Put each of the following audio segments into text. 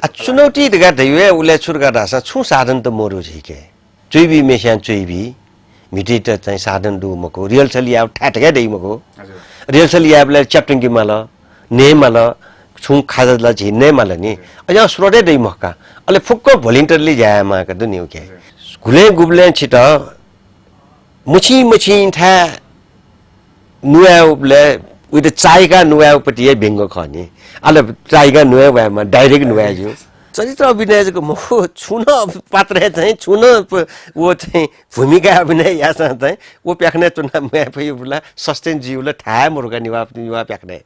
चुनौती दगा दैवे उले छुरगा रासा छु साधन त मोरो झिके चुइबी मेसिया चुइबी मिटी त चाहिँ साधन दु मको रियल छली आउ ठाटगा दै मको रियल छली आबले च्याप्टिङ किमाल नेमाल छु खाजला झिन्ने माल नि अझ स्रोडे दै मक्का अले फुक्को भोलिन्टरली जामा का दुनिउ के गुले गुबले छिट मुछि था नुयाउले उइद चाइगा नुयाउपटि बेंगो खनि अले चाइगा नुयाउमा डाइरेक्ट नुयाजु चरित्र अभिनयको म छुन पात्र चाहिँ छुन वो चाहिँ भूमिका अभिनय यासा चाहिँ वो प्याख्ने चुना म पय बुला सस्टेन जिउले थाहा मुर्गा निवा प्याख्ने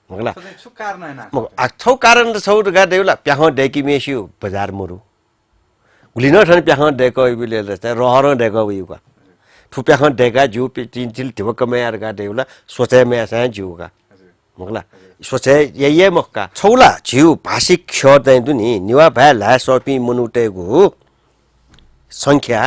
मगला छु कारण हैन म आछौ कारण त छौ गा देउला प्याखौ डेकी मेसिउ बजार मुरु गुलिन ठन प्याखौ डेको बिले चाहिँ रहर डेको उयुका थुप्याखौ डेका जिउ तीन चिल ढिबकमे गा देउला सोचे मे आसा जिउका मगला सोचे ये मक्का छौला जिउ भाषिक ख्य चाहिँ दुनी निवा भ्याला सपि मनुटेगु संख्या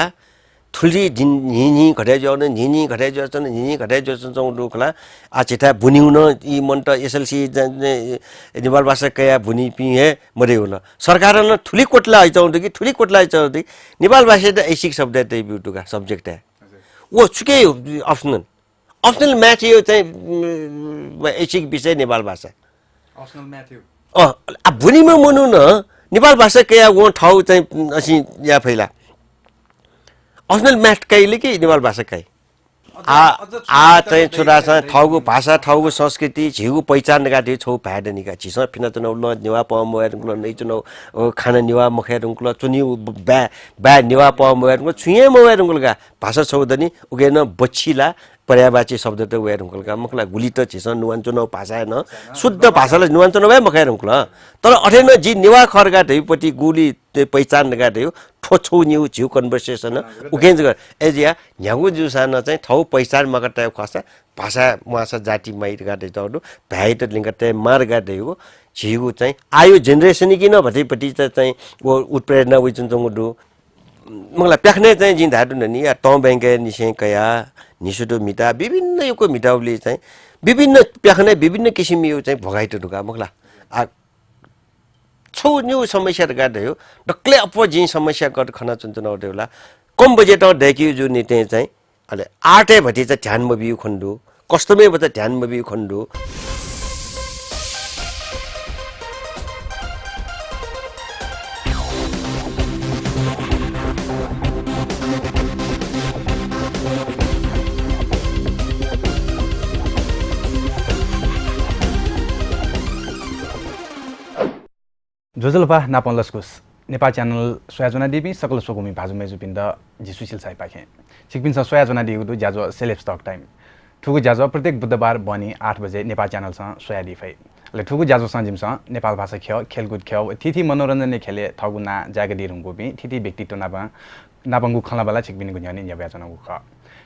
थुली निनी घटे जाउन निनी घटे जाउन निनी घटे जाउन दुखला आचिता बुनिउन इ मन्ट एसएलसी नेपाल भाषा कया बुनि पिहे मरे होला सरकार न थुली कोटला आइचाउन कि थुली कोटला आइचाउन नेपाल भाषा त ऐसिक शब्द त ब्युटुका सब्जेक्ट है वो छुके ऑप्शनल मैथ यो चाहिँ ऐसिक विषय नेपाल भाषा ऑप्शनल मैथ यो अब भुनिमा मनु न नेपाल भाषा कया वो ठाउँ चाहिँ असि या फैला ऑप्शनल मैथ कहिले कि नेपाल भाषा कೈ आ चाहिँ छोरासँग ठाउँको भाषा ठाउँको संस्कृति झिउको पहिचान गाडी छौ भ्याडनिका झिस फिना चुनाउ ल नेवा पमोयरकुल नै चुनाउ खाना नेवा मखेरकुल चुनिउ बा नेवा पमोयरकुल छुये मोयरकुलका भाषा छौदनी उगेन बच्चीला पर्यावाची शब्द त वेरकुलका मखला गुली त झिस नुवान चुनाउ भाषा न शुद्ध भाषालाई नुवान चुनाउ भए मखेरकुल तर अठेन जी नेवा खरगा दैपटी गुली पहिचान गाड्यो ठोछौ न्यू झिउ कन्भर्सेसन उकेन्ज गर एजिया न्यागु जुसान चाहिँ ठौ पहिचान मगटा खसा भाषा मासा जाति माइट गाडे तडु भ्याइट लिंगटे मार गाड्यो झिउ चाहिँ आयो जेनेरेसन किन भटेपटी चाहिँ वो उत्प्रेरणा उइचुन जंगु मलाई प्याख्ने चाहिँ जिन धाडु नि या टम बैंक निसे कया निसुदो मिटा विभिन्न युको मिटाउले चाहिँ विभिन्न प्याख्ने विभिन्न किसिम यो चाहिँ भगाइट ढुका मखला छौ न्यू समस्या गाड्यो डक्ले अपोजिट समस्या गड खना चुनचुनाउ देउला कम बजेट देखियो जो निते चाहिँ अले आर्टे भटी चाहिँ ध्यानमा बिउ खण्डु कस्टमे बता ध्यानमा बिउ खण्डु जोजलपा नापन लस्कुस नेपाल च्यानल सोयाजना देवी सकल सोगुमी भाजु मेजु पिण्ड जी सुशील शाही पाखे छिकपिन सोयाजना दिगु ज्याजो सेलेब्स टक टाइम ठुगु ज्याजो प्रत्येक बुधबार बनी 8 बजे नेपाल च्यानल सँग सोया दिफै ले ठुगु ज्याजो संजिम सँग नेपाल भाषा ख्य खेलकुद ख्य तिथि मनोरञ्जन खेले थगु ना जागे दिरुङको बि तिथि व्यक्तित्व नापंगु खलाबाला छिकपिन गुन्यानी न्याब्याजना गुख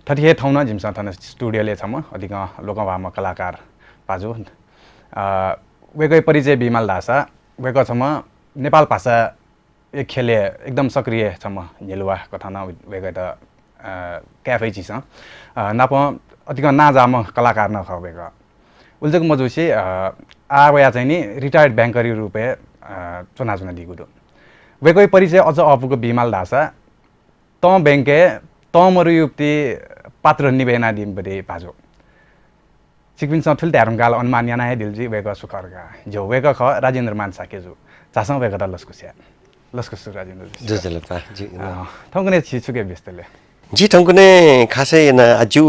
ठठिए ठाउना जिम सँग थन स्टुडियो ले छम अधिक लोकभामा कलाकार पाजु वेगै परिचय बिमल दासा वेको छम नेपाल भाषा एक खेले एकदम सक्रिय छम नेलुवा कथाना वेगै त क्याफे छिस नाप अधिक नाजाम कलाकार न खबेक उल्जक मजुसी आवया चाहिँ नि रिटायर्ड बैंकरी रुपे चुना दिगु दु वेगै परिचय अझ अपुको बिमल दासा त बैंके त मरुयुक्ति पात्र निवेना दिम बदे भाजो सिक्विन ठुल ध्यारमकाल अनुमान्याना है दिलजी वेग सुखरगा जो वेग ख राजेन्द्रमान शाक्य जो चासङ वेग त लस्कुस राजेन्द्र जोजलपा जी ठंगने छिचुके बेस्तले जी ठंगने खासै न अजु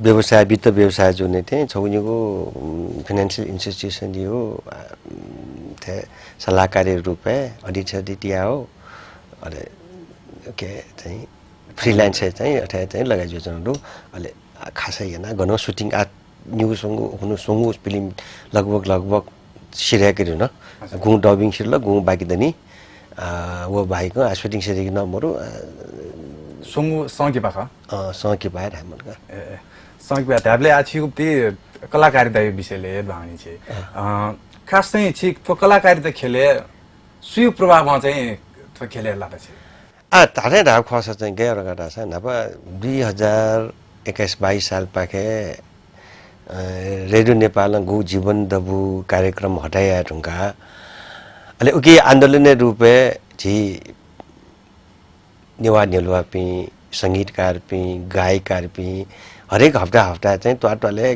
व्यवसाय वित्त व्यवसाय जो ने थे छौनीको फाइनेन्शियल इन्स्टिट्युसन दियो थे सल्लाहकारी रूपे अडिटिया हो अरे के चाहिँ फ्रीलान्स चाहिँ अथवा चाहिँ लगाइ जोजनहरु अले खासै न गनो सुटिङ आ न्यू सोंगु फिल्म लगभग सिर्याकेर न गु डबिङ सिरल गु बाकी दनी वो भाइको शूटिङ सिरेको नम्बरु सोंगु संकी बाखा संकी बाहेर हामीका संकी बाहेर हामीले आछिउपति कलाकारिता विषयले भावनी छे खास चाहिँ छि कलाकारिता खेले सुय प्रभावमा चाहिँ खेले लाता छे तारे ढाक खस चाहिँ गएर गटा छ नभा 2021-22 साल पाखे रेडियो नेपाल गु जीवन दबु कार्यक्रम हटाया ढुंगा अले उके आन्दोलन रूपे जी नेवा नेलुवा पि संगीतकार पि गायककार पि हरेक हफ्ता चाहिँ टोटले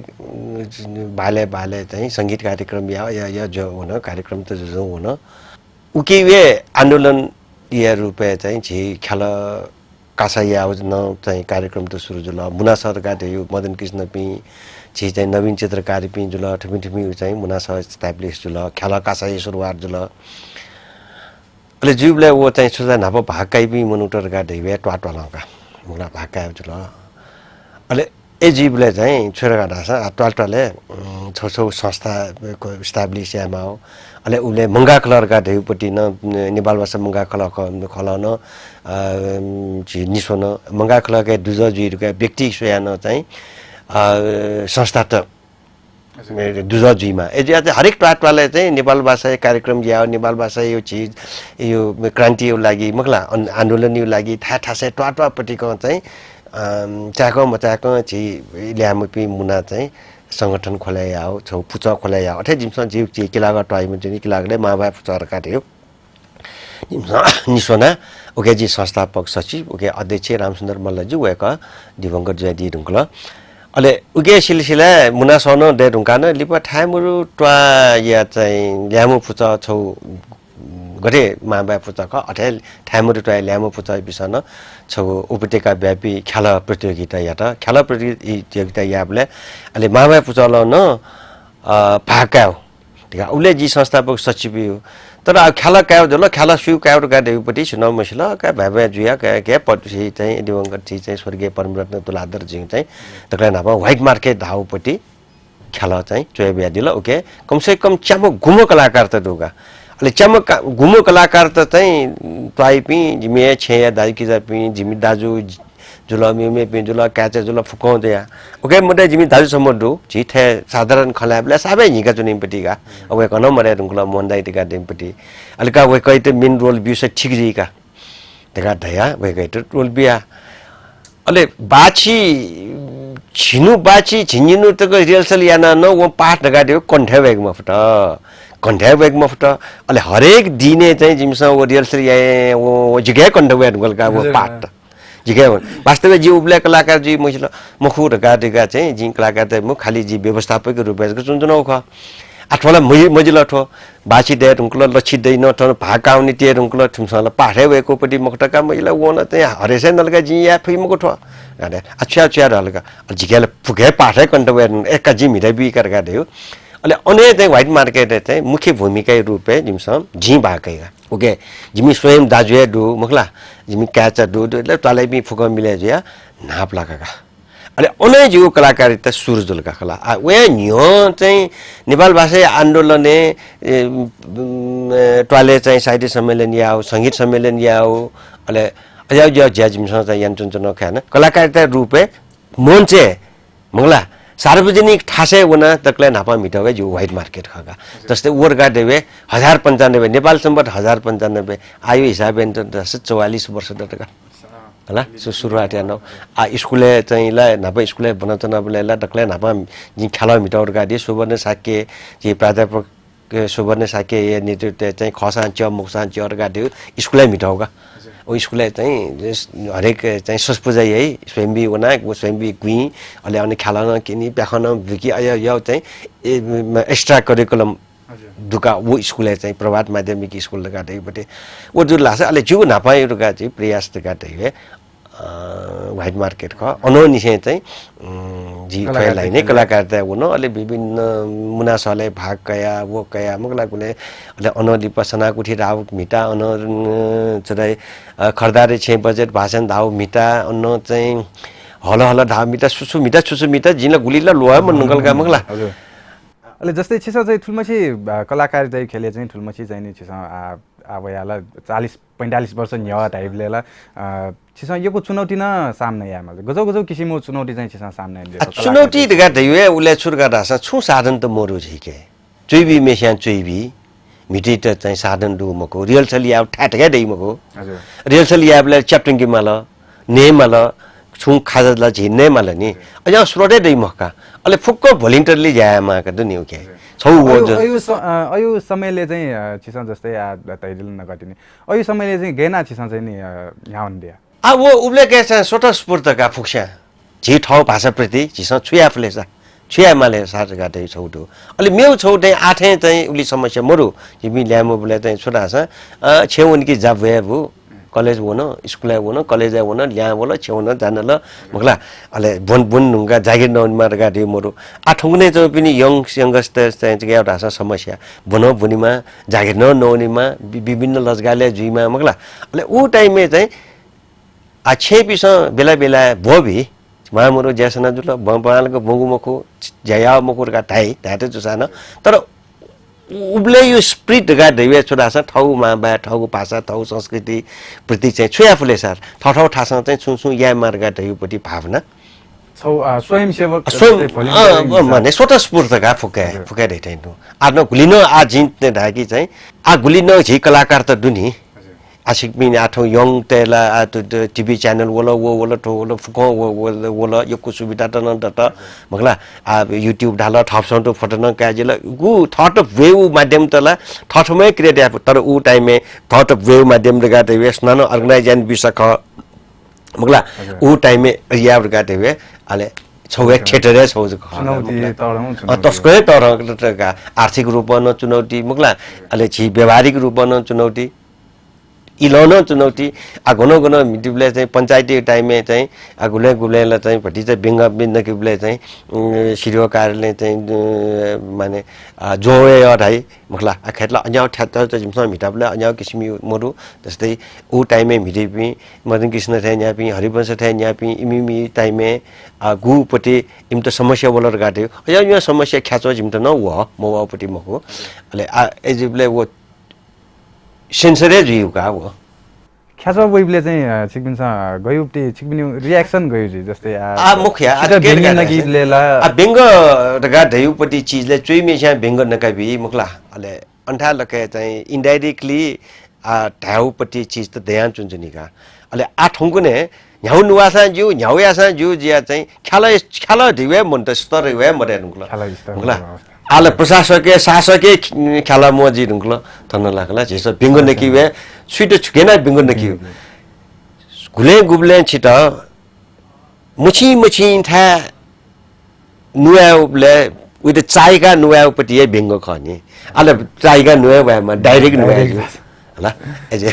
बाले चाहिँ संगीत कार्यक्रम या जो हुन कार्यक्रम त जो हुन उके वे आन्दोलन या रूपे चाहिँ जी खेल कासाया न चाहिँ कार्यक्रम त सुरु जुल मुना सरका थियो मदन कृष्ण पि जी चाहिँ नवीन चित्रकारी पि जुल ठुमी चाहिँ मुना सर स्ट्याब्लिश जुल खेल कासाया सुरुवात जुल अले जुबले वो चाहिँ सुजा नाप भाकाइ पि मनुटर का दैवे टवाटवालका मुना भाका जुल अले ए जीवले चाहिँ छोरा गाडा टवाटवाले छौ संस्था को स्ट्याब्लिश यामा हो अले उले मंगा कलर का दैपटी न नेपाल भाषा मंगा कलर खलन जी निसोन मंगा कलर के दुज जुइर के व्यक्ति सोयान चाहिँ संस्था त दुज जुइमा ए जे हरेक टवाटवाले चाहिँ नेपाल भाषा कार्यक्रम या नेपाल भाषा यो चीज यो क्रान्ति यो लागि मगला आन्दोलन यो लागि थासे टवाटवापटिको चाहिँ चाको मचाको छि ल्यामपि मुना चाहिँ संगठन खोलाया हो छौ पुचा खोलाया अथे जिमस जीव छि किलागा टाइम चाहिँ किलागले माबा पुचारका थियो निसोना ओके जी संस्थापक सचिव ओके अध्यक्ष रामसुन्दर मल्लजी वेका दिवंगत जयदी ढुङ्कल अले उगे सिलसिला मुना सोनो दे ढुङ्कान लिपा ठामुरु ट्वा या चाहिँ ल्यामु पुचा छौ गरे माबा पुचाका अथे ठामुरु ट्वा ल्यामु पुचा बिसन छौ उपत्यका व्यापी खेल प्रतियोगिता या त खेल प्रतियोगिता याबले अले माबा पुचाल न भाकाउ ठीक है उले जी संस्थापक सचिव हो तर खेल काउ जल खेल सुयु काउ का देउपटी सुनाउ मसिल का भाबा जुया के पटसी चाहिँ दिवंगत छि चाहिँ स्वर्गीय परमरत्न तुलाधर जी चाहिँ तकला नापा व्हाइट मार्केट धाउपटी खेल चाहिँ चोयबिया दिल ओके कम से कम च्यामो गुमो कलाकार त दुगा अले च्यामो गुमो कलाकार त चाहिँ ट्वाइपी जिमे छे दाइ किजा पि जिमी दाजु जुलमी मे पि जुल क्याचे जुल फुकाउँदैया ओके मडे जिमी दाजु समडु जिथे साधारण खलाबले सबै हिका जुनिपटिका अब एक नम्बर रुङला मोन्दाइटिका दिमपटि अलिका वे कइते मेन रोल बिस ठीक जिका तेगा दया वे कइते रोल बिया अले बाची छिनु बाची झिन्जिनु तक रिहर्सल याना न वो पाठ लगादियो कन्ठे वेगमा फट कन्ठे वेगमा फट अले हरेक दिने चाहिँ जिमसा वो रिहर्सल या वो जिगे कन्ठे वेग गलका वो पाठ जिगे वास्तवमा जी उब्ले कलाकार जी मसिल मखुर गाडेका चाहिँ जी कलाकार त म खाली जी व्यवस्थापक रुपैयाँ चुनचुनाउ ख आठवला मजिल ठो बाची दे रुङकल लछि दैन ठन भाकाउने ते रुङकल ठुमसँग पाठे भएको पटी मकटका महिला वना चाहिँ हरेसे नलगा जी या फिमको ठो गाडे अच्छा रहलका जिगेले फुगे पाठे कन्टवे एका जी मिरै बि करगा देउ अले अने चाहिँ व्हाइट मार्केट चाहिँ मुख्य भूमिका रूपे जिमस जी भाकैगा ओके जिमी स्वयं दाजुए दु मखला जिमी क्याचा दु ले तले बि फुग मिले जिया नाप लगाका अले अने जीव कलाकारिता सुरजुलका खला वे न्यो चाहिँ नेपाल भाषा आन्दोलने टले चाहिँ साहित्य सम्मेलन या हो संगीत सम्मेलन या हो अले अझ जो ज्याजिमस चाहिँ यन्चुन खाना कलाकारिता रूपे मोन्चे मंगला सार्वजनिक ठासे वना तकले नापा मिटावे जो व्हाइट मार्केट खागा जस्तै वर्गा देवे 1095 नेपाल सम्बत 1095 आयु हिसाबले त 44 वर्ष दटका होला सुरुवात यानो स्कुले चाहिँ ला नापा स्कुले बनाउन ला तकले नापा जि खेला मिटावर गाडी सुवर्ण साक्य जे प्राध्यापक सुवर्ण साक्य ये नेतृत्व चाहिँ खसान च मुक्सान च गाडी स्कुले मिटाउगा ओ स्कुले चाहिँ हरेक चाहिँ सस्पुजा यही स्वयंबी वना स्वयंबी गुई अले अनि खेलान किनी प्याखन विकी यो चाहिँ एक्स्ट्रा करिकुलम दुका वो स्कुले चाहिँ प्रभात माध्यमिक स्कुल लगाटेबटे वो जुल लाछ अले जु नापायरुका चाहिँ प्रयास गाटे व्हाइट मार्केट का अनोनिसे चाहिँ जी खैलाई नै कलाकारिता हुन अले विभिन्न मुनासले भाग कया वो कया मगला कुले अले अनोली पसना कुठी राव मिटा अन चदै खरदारे 6 बजेट भाषण धाउ मिटा अन चाहिँ हल हल धाउ मिटा सुसु मिटा जिनला गुलीला लोया मनगलका मगला अले जस्तै छिसा चाहिँ ठुलमछि कलाकारिता खेले चाहिँ ठुलमछि चाहिँ नि छिसा अब याला 40-45 वर्ष न्या टाइपले ला छिसा योको चुनौती न सामने यामा गजौ किसिमको चुनौती चाहिँ छिसा सामने चुनौती दगा दैवे उले छुरगा रासा छु साधन त मोरु झिके चुइबी मेस्या चुइबी मिटिट चाहिँ साधन दुमको रिहर्सल या ठाटगा दैमको हजुर रिहर्सल याबले च्याप्टिङ माल नेमल छु खाजला झिन्ने माल नि अझ स्रोटे दैमका अले फुक्को भोलिन्टरली जायामा का दुनिउ के छौ हो अयो समयले चाहिँ छिसा जस्तै तैदिल नगटिने अयो समयले चाहिँ गेना छिसा चाहिँ नि यहाँ दिया आ वो उबले के स्वतस्फूर्त का फुक्स्या झी ठाउँ भाषाप्रति झिसँग छुयाफले छुयामाले साथ गाटे छौटो अलि मेउ छौटे आठे चाहिँ उली समस्या मरु जिमी ल्यामो बुले चाहिँ छोटा छ छेउ उनकी जब वे वो कलेज वो न स्कूल है वो न कलेज है वो न ल्या वो ल छेउ न जान ल मगला अले बुन नुंगा जागिर न मार गाटे मरु आठौंने चाहिँ पनि यंगस्ट चाहिँ एउटा समस्या बनो बुनीमा जागिर न नौनीमा विभिन्न लजगाले जुइमा मगला अले उ टाइममे चाहिँ आ छे पिस बेला बेला भोबी मामुरो ज्यासना जुल बंपालको बंगुमको जया मकुरका ढाई ढाटे जुसान तर उबले यो स्प्रिट गा दैवे छोरा छ ठाउँमा बा ठाउँको भाषा ठाउँ संस्कृति प्रति चाहिँ छुयाफुले सर ठाउँ ठासँग चाहिँ छुछु या मार्गा दैवपट्टि भावना स्वयंसेवक माने स्वतस्फूर्तका फुके दैथैन आफ्नो गुलिनो आ जिन्ने ढाकी चाहिँ आ गुलिनो झी कलाकार त दुनी आशिकमिन आठौं यङ तेला टिभी च्यानल वोला ठो वोला फुको वोला यो सुविधा त न त मगला युट्युब ढाल थप्सौँ त फटन काजिला गु थट वेव माध्यम तला थटमै क्रिएट तर उ टाइममे थट वेव माध्यम रे गाते वेस नन अर्गनाइजेसन बिसक मगला उ टाइममे या गाते वे आले छौए थिएटर छौ तस्कै तर आर्थिक रूपमा न चुनौती मगला आले छि व्यवहारिक रूपमा न चुनौती इलोनो चुनौती आगोनो गनो मिटिबले चाहिँ पञ्चायती टाइममे चाहिँ आगुले गुलेला चाहिँ भटी चाहिँ बिंग बिन्द किबले चाहिँ सिरियो कार्यालय चाहिँ माने जोए अढाई मखला खेतला अन्याउ ठ्यात चाहिँ जिमसँग मिटाबले अन्याउ किसिमी मरु जस्तै उ टाइममे मिटिपि मदन कृष्ण थे न्यापि हरिवंश थे न्यापि इमिमी टाइममे गुपट्टि इम त समस्या बोलर गाट्यो यो समस्या ख्याचो जिम त न हो मोवापट्टि मको अले एजिबले वो सेन्सरै जुका हो ख्याचो वेबले चाहिँ छिकबिन्छ गयुपटी छिकबिन रिएक्सन गयो जी जस्तै मुख्य बेंग रगा ढयुपट्टि चीजले चुइमेसा बेंग नकाबी मुखला अले अन्ठा लके चाहिँ इन्डाइरेक्टली ढाउपट्टि चीज त ध्यान चुन्जुनिका अले आठौंको ने न्याउ नुवासा जु न्याउ यासा जु जिया चाहिँ ख्याला ढिवे मन त स्तर वे मरे मुखला आले प्रशासकीय शासकीय ख्याला मोजी रुंगल थन लागला जेस बिंगो नकी वे स्वीट छुकेना बिंगो नकी गुले गुबले छिट मुछी था नुयाउले विथ चाइका नुयाउपट्टि बिंगो खनी आले चाइका नुयामा डाइरेक्ट नुयाजु होला एजे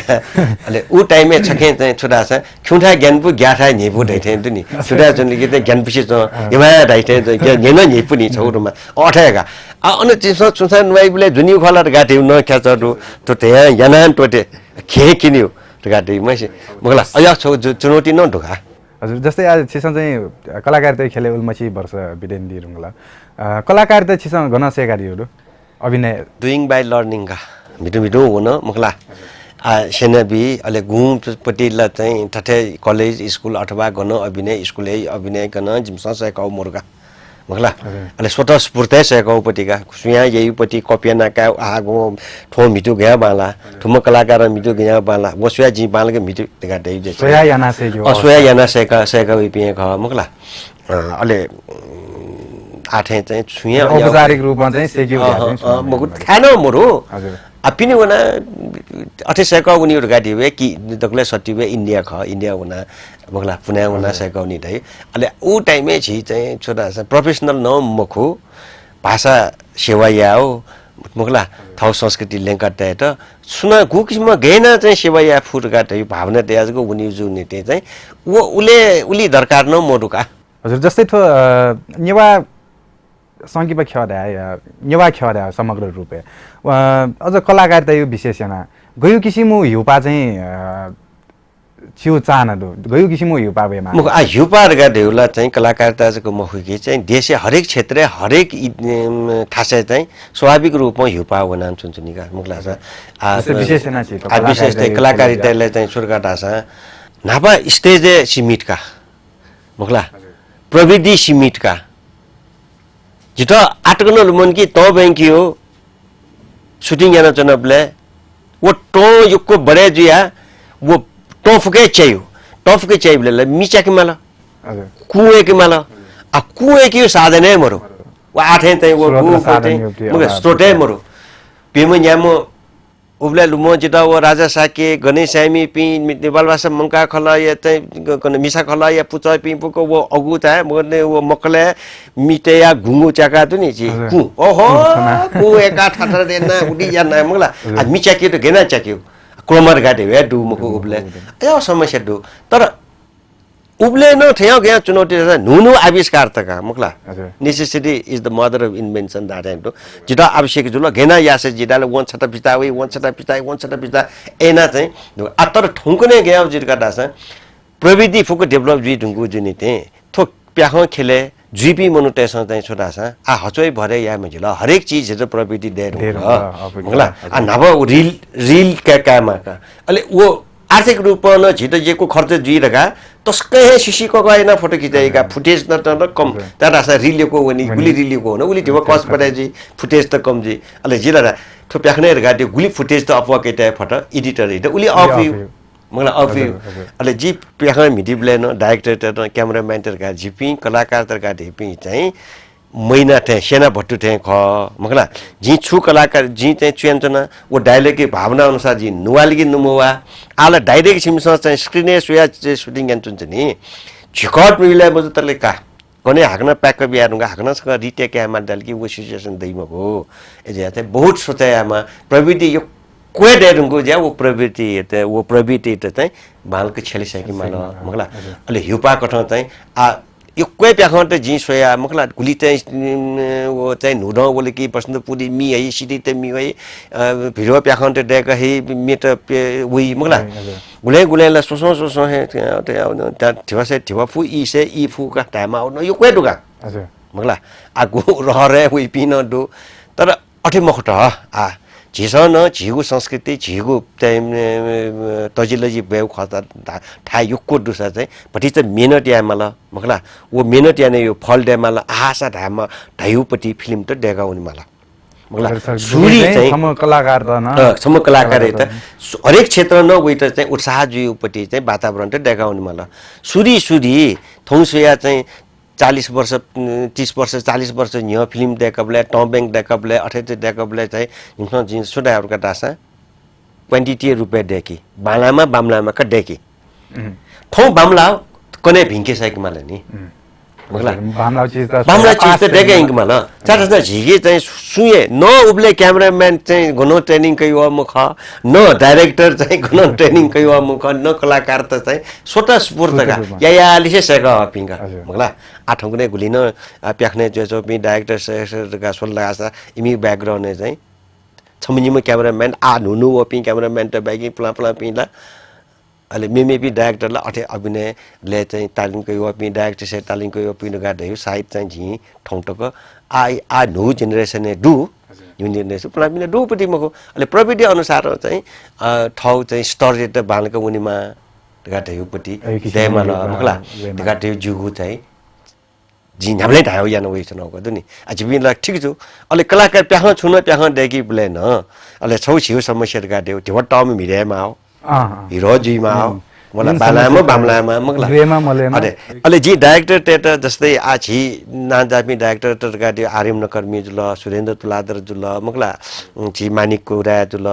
अले उ टाइममे छके चाहिँ छोरा छ खुठा ज्ञानपु ग्याठा निपु दैथे नि छोरा जन के ज्ञान पिछि छ यमा दैथे के नेन निपु नि छौरमा अठेगा अन चिसो छुसा नुइबले जुनी खलर गाथ्यौ न ख्याचरु त त्यहाँ यानान टोटे खे किन्यो गाथ्यौ मैसे मगला अया छौ चुनौती न ढोका हजुर जस्तै आज छिसा चाहिँ कलाकारिता खेले उलमची वर्ष बिदेन दिरुङला कलाकारिता छिसा घना सेगारीहरु अभिनय डुइङ बाइ लर्निङ का मिटु हो न मखला सेनाबी अले गुमपट्टि ल चाहिँ ठठे कलेज स्कुल अथवा गन अभिनय स्कुलै अभिनय गन जिमसा सकाउ मुर्गा मखला अले स्वतस्फूर्त सकाउपट्टिका सुया यहीपट्टि कपियाना का आगो ठो मिटु गया बाला ठुम कलाकार मिटु गया बाला वसुया जी बालके मिटु टेका दै जे सोया याना सेक्यो सोया याना सेका विपिए ख मखला अले आठे चाहिँ छुया औपचारिक रूपमा चाहिँ सेक्यो मगु खानो मरु हजुर अपिनी वना अठे सेका उनीहरु गाडी वे कि दगले सट्टी वे इन्डिया ख इन्डिया वना मगला पुना वना सेका उनी दै अले उ टाइममे छि चाहिँ छोरा प्रोफेसनल न मखु भाषा सेवा याओ मगला थाउ संस्कृति लेंकाटे त सुना गु किसिम गेना चाहिँ सेवा या फुट गाटे भावना त्याजको उनी जुने ते चाहिँ उली दरकार न मरुका हजुर जस्तै थो नेवा संगीत ख्यादा नेवा ख्यादा समग्र रूपे अझ कलाकारिता यो विशेषना गयो किसिमु हिउपा चाहिँ छिउ चाहना दो गयो किसिमु हिउपा बेमा म हिउपा रगा देउला चाहिँ कलाकारिताको मखुकी चाहिँ देशे हरेक क्षेत्र हरेक खासे चाहिँ स्वाभाविक रूपमा हिउपा वनान चुनचुनिका मुखला छ विशेषना छ विशेष कलाकारिताले चाहिँ सुरगाटा छ नापा स्टेज सीमितका मुखला प्रविधि सीमितका जितो आटकन मन की तो बैंकी हो शूटिंग याना चनबले वो तो युको बड़े जिया वो टॉफ के चाहिए ले मीचा के माला कुएं के माला आ कुएं की साधन है मरो वा आठे चाहिँ वो गु चाहिँ मग स्टोटे मरो पिम न्यामो उबले लुमो जिता वो राजा साके गणेश सामी पि नेपाल भाषा मंका खला या चाहिँ कने मिसा खला या पुचा पि पुको वो अगु था मने वो मकले मिटे या घुंगु चाका तो नि जी कु ओहो कु एका ठाठर देना उडी जाना मगला आज मि चाके तो गेना चाक्यो क्रोमर गाडे वे दु मको उबले यो समस्या दु तर उबले न थियो गया चुनौती नुनु आविष्कार तका मकला necessity is the mother of invention that and जिदा आवश्यक जुल गेना यासे जिदाले वन छटा पितावे वन छटा पिता एना चाहिँ अतर ठुंकने गया जिरका दासा प्रविधि फुको डेभलप जि ढुंगु जुनि थे थो प्याह खेले जीपी मनुटेसन चाहिँ छोटा सा आ हचोइ भरे या मजिल हरेक चीज है प्रविधि दे मगला आ नव रील का अले वो आर्थिक रूपमा न झिटजेको खर्च जुइरहेका तस्कै सिसीको गएन फोटो खिचाएका फुटेज न कम तर आशा रिलिएको हो नि गुली रिलिएको हो न उली ढिवा कस पठाएजी फुटेज त कम जी अले जिला थो प्याख्नेहरु गाड्यो गुली फुटेज त अपकेटा फोटो एडिटर हिट उली अफ मलाई अफ अले जी प्याख्ने मिडी ब्लेन डाइरेक्टर त क्यामेराम्यान त गा जिपी कलाकार त गा ढेपी चाहिँ महिना थे सेना भट्टु थे ख मगला जी छु कलाकार जी चाहिँ चुयन्चना वो डायलॉग के भावना अनुसार जी नुवालगी नुमवा आला डाइरेक्ट सिमस चाहिँ स्क्रिने सुया शूटिङ एन्चुन्छ नि झिकट मिले मज तले का कने हाक्न प्याक बिहारुगा हाक्नसँग रिटे क्यामा डालकी वो सिचुएसन दैमको एजे चाहिँ बहुत सोचायामा प्रविधि यो कोइ डेरुको ज्या वो प्रविधि त चाहिँ बालको छेलिसकी माल मगला अले हिउपा कठ चाहिँ आ यो कोइ प्याखन त जी सोया मखला गुली चाहिँ वो चाहिँ नुडो बोले कि प्रश्न पूरी मी है सिटी त मी है भिडियो प्याखन त देख है मेट वही मखला गुले ला सोसो है त थिवासे थिवाफु ई से ई फु का टाइम आउन यो कोइ दुगा हजुर मखला आ गु रहरे वही पिन दो तर अठे मखट आ झिसन झिगु संस्कृति झिगु चाहिँ तजिलजी बेउ खता थाय युको दुसा चाहिँ भटी चाहिँ मेहनत यामाला मखला वो मेहनत याने यो फल देमाला आशा धामा धायुपति फिल्म त देगाउने मला मखला सुरी चाहिँ सम कलाकार त न सम कलाकार त हरेक क्षेत्र न वइ त चाहिँ उत्साह जुयुपति चाहिँ वातावरण त देगाउने मला सुरी थौसया चाहिँ 40 वर्ष 30 वर्ष 40 वर्ष न्य फिल्म देखबले टॉम्बेंग देखबले अठे देखबले चाहिँ हिमसँग जिन सोडाहरुका दासा क्वान्टिटी रुपैयाँ देखि बामलामा क देखि थौ बामला कने भिंके साइक माले नि मगला बामला चीज त देखे इंग माला चाचा झिगे चाहिँ सुये न उबले क्यामेराम्यान चाहिँ गनो ट्रेनिङ कयो म ख न डाइरेक्टर चाहिँ गनो ट्रेनिङ कयो म ख न कलाकार त चाहिँ स्वतः स्फूर्तका या लिसे सका पिंगा मगला आठौंगने गुलिन प्याख्ने जो पि डाइरेक्टर सेका सोल्ला आसा इमी ब्याकग्राउन्ड चाहिँ छमुनिम क्यामेराम्यान आ नुनु वपि क्यामेराम्यान त ब्यागी प्ला पिला अले मेबी डाइरेक्टरलाई अठे अभिनयले चाहिँ तालिमको यो पि डाइरेक्टर से तालिमको यो पिन गाड्दै साइड चाहिँ झि ठौटक आ न्यू जेनेरेसन डु न्यू जेनेरेसन प्लामिने डु पति मको अले प्रविधि अनुसार चाहिँ ठाउँ चाहिँ स्टोरी त बालको उनीमा गाड्दै पति देमाल मखला गाड्दै जुगु चाहिँ जी हामीले ढायो यान वइ छ नको दुनी आज बिनला ठीक छु अले कलाकार प्याख छुन प्याख देखि ब्लेन अले छौ छिउ समस्या गाड्दै त्यो टम मिरेमा हो हिरो जीमा मला बामलामा मगला अले जी डाइरेक्टर टेट जस्तै आछि नाजापि डाइरेक्टर त गाडी आर्यम नकर्मी जुल सुरेन्द्र तुलादर जुल मगला जी मानिक कोरा जुल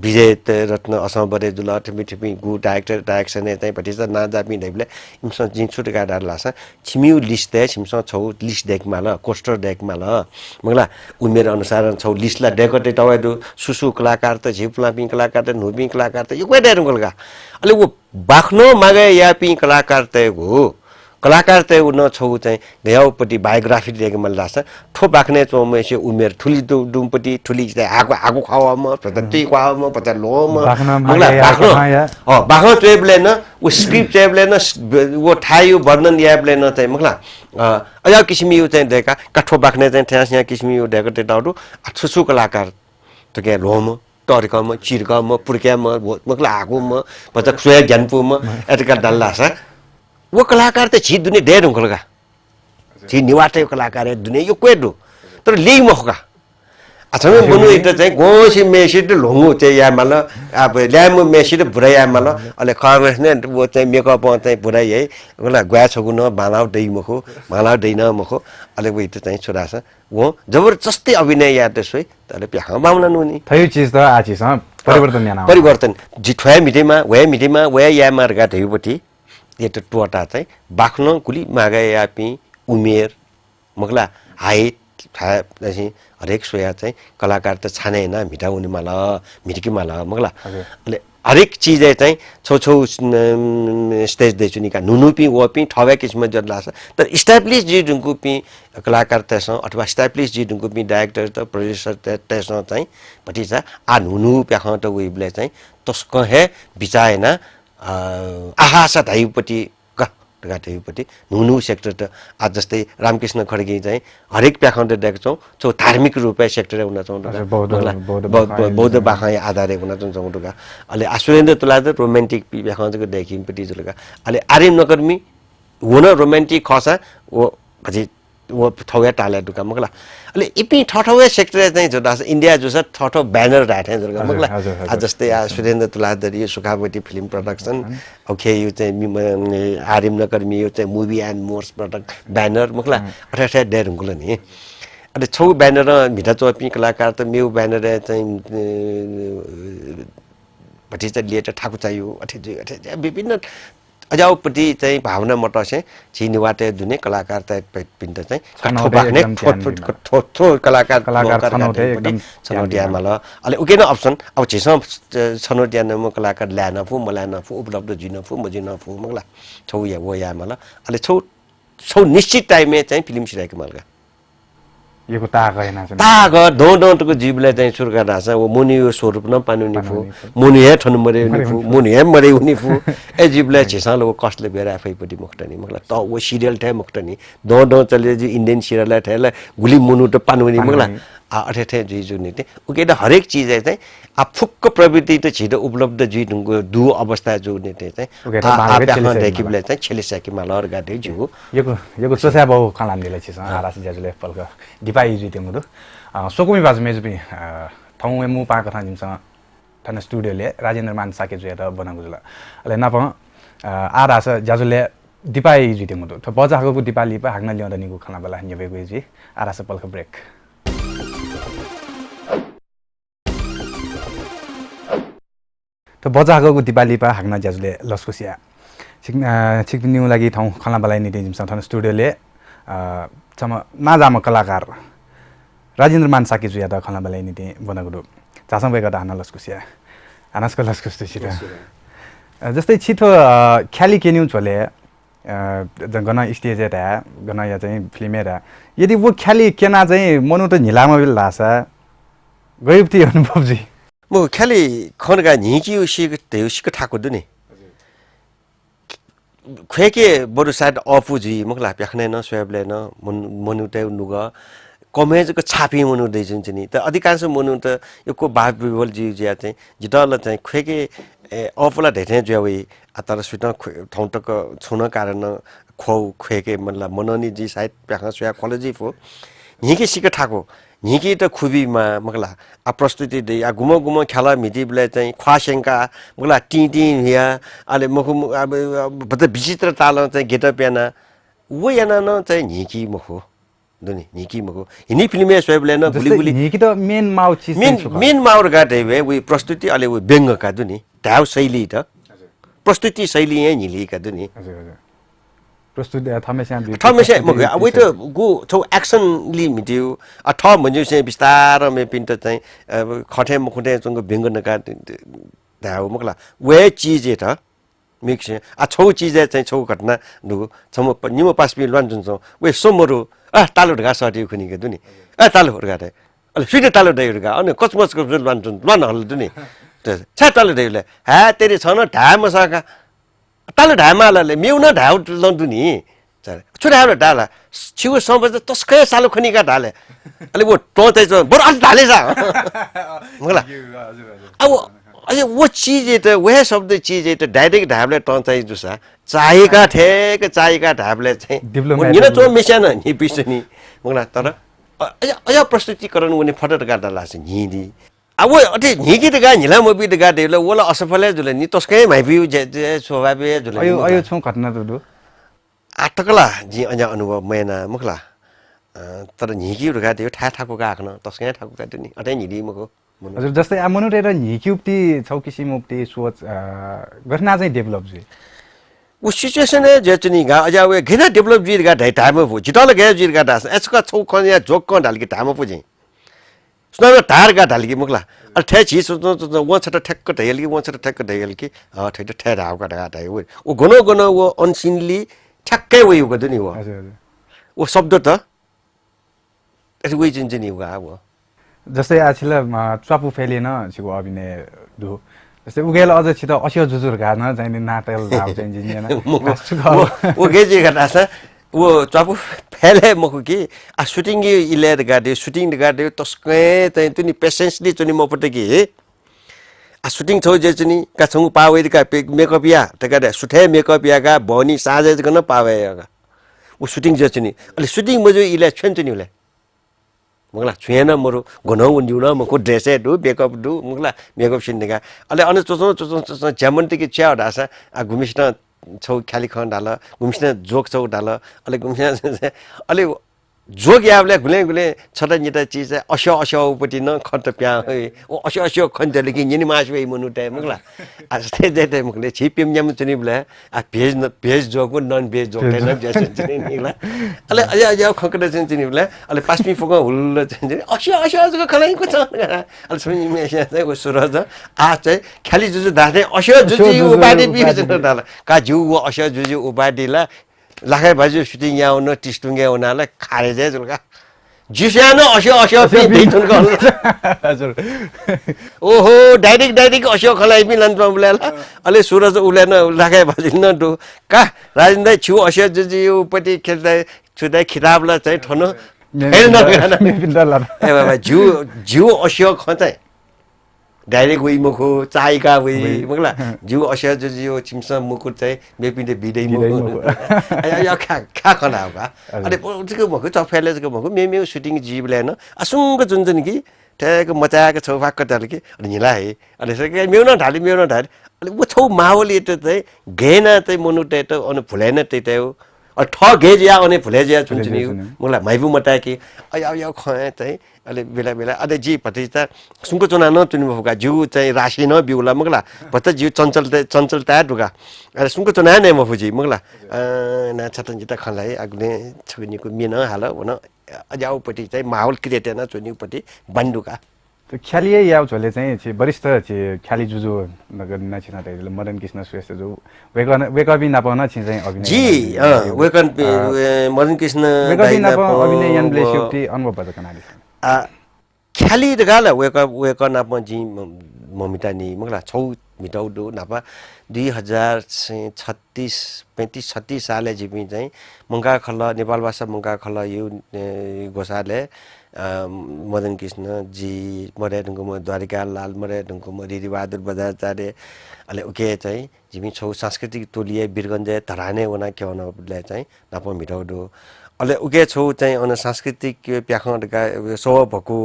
विजय रत्न असमबरे जुल ठिपी गु डाइरेक्सन चाहिँ भटिस नाजापि दैबले इमस जिन छुट गाडा लासा छिमिउ लिस्ट दे छिमस छौ लिस्ट देख माल कोस्टर देख माल मगला उमेर अनुसार छौ लिस्टला डेकोटे टवादु सुसु कलाकार त झिपला पिङ कलाकार त नुबी कलाकार त यो कोइ डेरुगलगा अले वो बाख्नो मागे या पि कलाकार तय हो कलाकार तय न छौ चाहिँ गयाउपट्टि बायोग्राफी देखे मन लाग्छ ठो बाख्ने चौमे से उमेर ठुली दुमपट्टि ठुली चाहिँ आगो खावामा प्रति खावामा पता लोमा बाख्नो बाख्नो चेबले न वो स्क्रिप्ट चेबले न वो ठायो वर्णन याबले न चाहिँ मखला अया किसिम यो चाहिँ देखा काठो बाख्ने चाहिँ ठ्यास यहाँ किसिम यो देको टेटाउटु छुसु कलाकार त के लोम तर्कम चिरकम पुर्क्याम मकला आगोम पता सोया ज्ञानपुम एटका डल्ला सा वो कलाकार त छि दुने डेर हुँलगा छि निवाटे कलाकार दुने यो क्वेडो तर लेइ मखका 아침에 문을 이때 제 고시 메시드 롱우 제 야말로 아 래무 메시드 부라 야말로 알레 카르네 뭐제 메이크업 본테 부라 예 그라 과초구노 마라우 데이모코 마라우 데이나모코 알레 왜 이때 제 छोरासा वो जबरजस्ती अभिनय या त्यसै तर प्याखा बाउन नुनी थयो चीज त आ चीज परिवर्तन ल्याउन परिवर्तन जिठ्वा मिटिमा वे या मार्गा धैपटी ये त टोटा चाहिँ बाख्न कुली मागा यापी उमेर मगला हाइट थाहा हरेक सोया चाहिँ कलाकार त छाने हैन मिटाउने माला मिटकी माला मगला अले हरेक चीज चाहिँ छौ स्टेज दे चुनी का नुनुपी वपी ठवे किस्म जल्ला तर एस्टैब्लिश जी दुंकु पी कलाकार तस अथवा एस्टैब्लिश जी दुंकु पी डाइरेक्टर त प्रोड्युसर तस चाहिँ भटिसा आ नुनु प्याख त वेबले चाहिँ तस्क हे बिचाएन आहासा धाइपटी गाटेपटी नुनु सेक्टर त आज जस्तै रामकृष्ण खड्गी चाहिँ हरेक प्याखण्ड देख्छौं छौ धार्मिक रूपमा सेक्टर हुन चाहन्छ बौद्ध बाखाइ आधारे हुन चाहन्छ अहिले आश्वरेन्द्र तुला त रोमान्टिक प्याखण्डको देखिपटी जुलका अहिले आर्यन नकर्मी हुन रोमान्टिक खसा वो अझै वो ठौया टाले दुका मगला अहिले इपि ठठौया सेक्टर चाहिँ जुदा इन्डिया जुसा ठठो ब्यानर राठे जुलका मगला आज जस्तै सुरेन्द्र तुलाधरी सुखावटी फिल्म प्रोडक्सन ओके यो चाहिँ आर्यन नकर्मी यो चाहिँ movie and more's product banner मगला अठा डेर हुँगुल नि अहिले छौ ब्यानर भिटा चोपी कलाकार त मेउ ब्यानर चाहिँ भटी चाहिँ लिएर ठाकु चाहियो अठे विभिन्न अजाउपट्टि चाहिँ भावना मटसे छिनिवाटे दुने कलाकार त पिन्ट चाहिँ कठो बाख्ने थो कलाकार छनौटे एकदम छनौटिया माल अहिले उकेन अप्सन अब छिसम छनौटिया नम कलाकार ल्यान फु मल्यान फु उपलब्ध जिन फु मजिन फु मगला छौ या वो या माल अहिले छौ निश्चित टाइममा चाहिँ फिल्म सिराको मालका यो ताग हैन ताग डोडोटको जीवले चाहिँ सुरका रासा वो मुनि यो स्वरूप न पानुनी फु मुनि हे ठन मरे उनी फु मुनि हे मरे उनी फु ए जीवले छिसालो कस्टले बेरा आफैपटी मुक्तनी मगला त वो सिरियल थे मुक्तनी डोडो चले जी इंडियन सिरियल थेला गुली मुनु त पानुनी मगला आ अठे जी जुनी ते उके त हरेक चीज चाहिँ आ फुक्क प्रवृत्ति त छिटो उपलब्ध जी ढुंगो दु अवस्था जो ने चाहिँ आ प्याखन देखिबले चाहिँ छेलिसकी मालर गाडे जु यको सोसा बहु खालान दिले छिस आरास ज्याजुले पल्क दिपाई जुते मुदु सोकुमी बाजु मेजु पि थौ मु पा कथा जिमस थन स्टुडियोले राजेन्द्रमान शाक्य जुया बनाएको जुल अले नप आरास ज्याजुले दिपाई जुते मुदु थ बजाको दिपाली पा हाग्न ल्याउँदा निको खाना बेला न्यबेको जी आरास पल्क ब्रेक त बजाको दिपाली पा हाग्न ज्याजुले लस्कुसिया छिक्निउ लागि ठाउँ खला बलाई नि दिमसँग थन स्टुडियोले चम नाजाम कलाकार राजेन्द्रमान शाक्य जुया द खला बलाई नि बनाएको चासम बेगा हाना लस्कुसिया हानासको लस्कुस छिटा जस्तै छिटो ख्याली केन्यु छोले गना स्टेज एटा गना या चाहिँ फिल्म एटा यदि वो ख्याली केना चाहिँ मनु त निलामा बिल लासा गइबती अनुभव जी म ख्याली खनगा झिकी उसिक तेउसिक ठाको दुनी खेके बरु सायद अपुजी मगला प्याखने न स्वयबले न मनुते नुग कमेजको छापी मनु दैछन् नि त अधिकांश मनु त योको बाप बिबल जी ज्या चाहिँ जिटल चाहिँ खेके अफला ढेठे ज्यावे तर सुट ठौटक छुन कारण खौ खेके मनला मननी जी सायद प्याखा स्वया कलेजी फो झिकी सिक ठाको झिकी त खुबीमा मगला आ प्रस्तुति दे आ गुम गुम खेला मिटिबले चाहिँ ख्वासेंका मगला टी हिया अले मखु अब बत विचित्र ताल चाहिँ गेट प्याना वो याना न चाहिँ झिकी मखो दुनी झिकी मखो हिनी फिल्मले स्वयबले न गुली गुली झिकी त मेन माउ चीज मेन माउर गाटे वे उ प्रस्तुति अले उ व्यङ्गका दुनी ढाउ शैली त प्रस्तुति शैली यहाँ झिलीका दुनी प्रस्तुति थमेस्या मग अब त गो छौ एक्सन लि मिट्यो अ ठ भन्जु चाहिँ बिस्तार मे पिन्ट चाहिँ खठे मुखुटे चंग व्यङ्ग नका ढाउ मगला वे चीज त मिक्स आ छौ चीज चाहिँ छौ घटना दु छम निम पासपि लन जुन छौ वे सोमरो आ तालो ढगा सटियो खुनिके दुनी आ तालो ढगा रे अले सुइटे तालो ढगा अनि कचमच को लन जुन लन हल दुनी छ तालो ढैले हा तेरे छन ढाम सका तालो ढामाले मेउन ढाउ लन्दुनी छोराहरु ढाला छिउ समझ तस्कै सालो खनिका ढाले अले वो टोते छ बरु अझ ढाले जा मगला अब अझै वो चीज त वह शब्द चीज त डाइरेक्ट ढाबले टन्चाइ जुसा चाहिएका ढाबले चाहिँ निन चो मिसान नि पिसनी मगला तर अया प्रस्तुतिकरण उनी फटक गाडा लास हिँदी अब अटे हिँकी त गा हिला मोबी त गाडे ल ओला असफल जुले नि तस्कै माइफी जे स्वभाव जुले अयो छु घटना त आटकला जी अझ अनुभव मैना मुखला तर हिँकी गाडे ठाको गाख्न तस्कै ठाको गाडे नि अटे हिँडी मको हजुर जस्तै मनुरेर हिँक्युप्ती छौ किसिमोप्ती सोच घटना चाहिँ डेभलप चाहिँ वो सिचुएसन है जेचनी गा अजा वे घेना डेभलप जीर गा ढाई टाइम पु जितल गे जीर गा दास एसका छौ खन या जोक क ढाल के टाइम पु जी सुना टार गा ढाल के मुखला अ ठे छी सो वो छट ठक्क ढयल के वो छट ठक्क ढयल के ठे ठे राव का ढा ढाई वो गनो वो अनसिनली ठक्कै वे गदो नि वो हजुर वो शब्द त एस वे जिन जिन युगा वो जस्तै आछिल च्वापु फेलेन छिको अभिनय दु जस्तै उगेल अझ छित असियो जुजुर गान चाहिँ नाटल भाव चाहिँ जिनिएन वो गेजी गाटा छ वो च्वापु फेले मको कि आ शूटिङ इले गाडे शूटिङ गाडे तस्कै चाहिँ तुनी पेशेन्सली चुनी म पटे कि आ शूटिङ छौ जे चुनी का छौ पावे का मेकअप या त गाडे सुठे मेकअप या का बनी साजे गन पावे का वो शूटिङ जे चुनी अले शूटिङ मजो इले छन चुनी उले मुगला छुएन मरो गनो उन्जुन मको ड्रेसे दु मेकअप दु मुगला मेकअप सिन्नेगा अले अन चोचो ज्यामन्ती के च्या डासा आ घुमिस्न छौ खाली खन डाल घुमिस्न जोक छौ डाल अले घुमिस्न अले जोक याबले गुले छटा निटा चीज असो पटी न खत प्या ओ असो खन्जले कि निनी मास वे मनु टाइम मुगला आ स्टे जेते मुगले छिपिम जम चुनी बले आ भेज जोक नन भेज जोक न जसे चुनी निला अले अया खकडे चुनी बले अले पासमी फक हुल चुनी असो खलाइको छ अले सुनि मेसे चाहिँ ओ सुरज आ चाहिँ खाली जुजु दाथे असो जुजु उबाडी बिच डाल का जु असो जुजु उबाडीला लाखै बाजु सुटिङ याउन टिस्टुङ्गे उनालाई खारे जाय जुलका जिसानो असो बेथुन गर्नु हजुर ओहो डाइरेक्ट असो खलाइ मिलन पबुलाला अले सुरज उलेन लाखै बाजु न दु का राजेन्द्र छु असो जुजु पटी खेल्दै छुदै खिताबला चाहिँ ठनो हेर्न गाना ए बाबा जु असो खतै डाइरेक्ट वे मुखो चाइका वे मुखला जिउ असया जिउ छिमसा मुकुट चाहिँ मेपिने बिदै मुखो या खा खना होगा अरे उसको मुखो चफेले को मुखो मेमे शूटिङ जीवले न असुंग जुन कि ठेक मचाको छौ भाक कटाले कि अनि हिला है अनि सके मेउन ढाली अनि वो छौ माहौल एते चाहिँ गेना चाहिँ मनुटे त अनि भुलेन त्यतै हो अ ठ गेज या अनि भुले ज्या चुनचुनी मुला माइबु मटा कि अया खय चाहिँ अले बेला अले जी भतिजा सुनको चुना न चुनी भुका जिउ चाहिँ राशि न बिउला मगला भत जिउ चञ्चलता ढुका अरे सुनको चुना नै म फुजी मगला ना छतन जिता खलाई अग्ने छुनीको मिन हाल भन अजाउपट्टि चाहिँ माहौल क्रिएट न चुनीपट्टि बन्डुका तो ख्यालिए याव झोले चाहिँ छि वरिष्ठ छि ख्याली जुजु नगर नछिना तैले मदन कृष्ण श्रेष्ठ जो वेकअप नापाउन छि चाहिँ अभिनय जी वेकअप मदन कृष्ण वेकअप नापाउन अभिनय यान ब्लेसियोटी अनुभव भएका कनाली ख्याली दगाला वेकअप नापा जी ममिता नि मगला छौ मिटाउ दो नापा 2036 साले जिपि चाहिँ मंगा खल्ल नेपाल भाषा मंगा खल्ल यो गोसाले मदन कृष्ण जी मर्यादनको म द्वारिका लाल मर्यादनको म रिरिबहादुर बजाचार्य अले ओके चाहिँ जिमी छौ सांस्कृतिक टोलिए बिरगन्जे धराने वना के वना चाहिँ नापा मिटाउ दो अले उगे छौ चाहिँ अन सांस्कृतिक प्याखडका सो भएको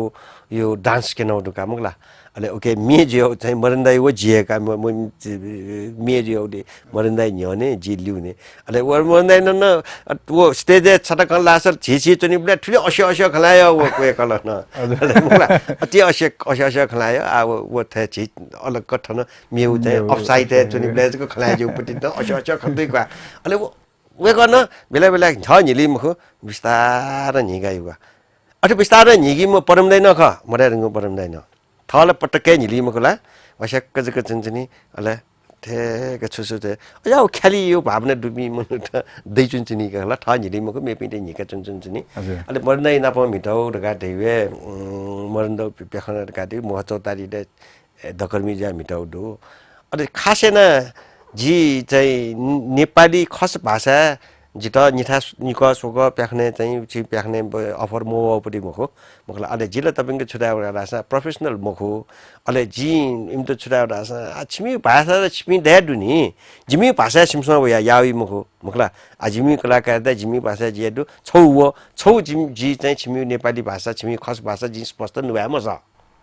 यो डान्स के नौ दुका मुगला अले ओके मेजियो चाहिँ मरन्दाई वो जिएका मेजियो दे मरन्दाई न्यने जी लिउने अले वर मरन्दाई न वो स्टेज छटक लासर छिछि चुनि बले ठुले असो खलायो वो कोए कल न अले मुगला अति असो खलायो आ वो थे छि अलग कठन मेउ चाहिँ अफसाइड चुनि बले को खलायो जोपटि त असो खदै का अले वे गर्न बेला छ निली मखो बिस्तार निगायुगा अटे बिस्तार निगी म परमदैन ख मर्यादको परमदैन थल पटक्कै निली मखोला वशक्क जक चुनचुनी अले ठेक छुसु ते अया ख्याली यो भावना डुबी मनु त दै चुनचुनी कला थ निली मखो मेपिटे निका चुनचुनी अले मर्नै नाप मिटाउ रगा देवे मरन्द पेखना गादि मोह चौतारी दे दकर्मी जा मिटाउ दो अले खासेन जी चाहिँ नेपाली खस भाषा जिता निठा निका सोका प्याख्ने चाहिँ छि प्याख्ने अफर मोपटी मखो मखला अले जिले तपाईंको छुटा एउटा रासा प्रोफेसनल मखो अले जी इम त छुटा एउटा रासा छिमी भाषा र छिमी देडुनी जिमी भाषा सिमसँग वया यावी मखो मखला जिमी कलाकार द जिमी भाषा जेडु छौ जिम जी चाहिँ छिमी नेपाली भाषा छिमी खस भाषा जी स्पष्ट नभए मस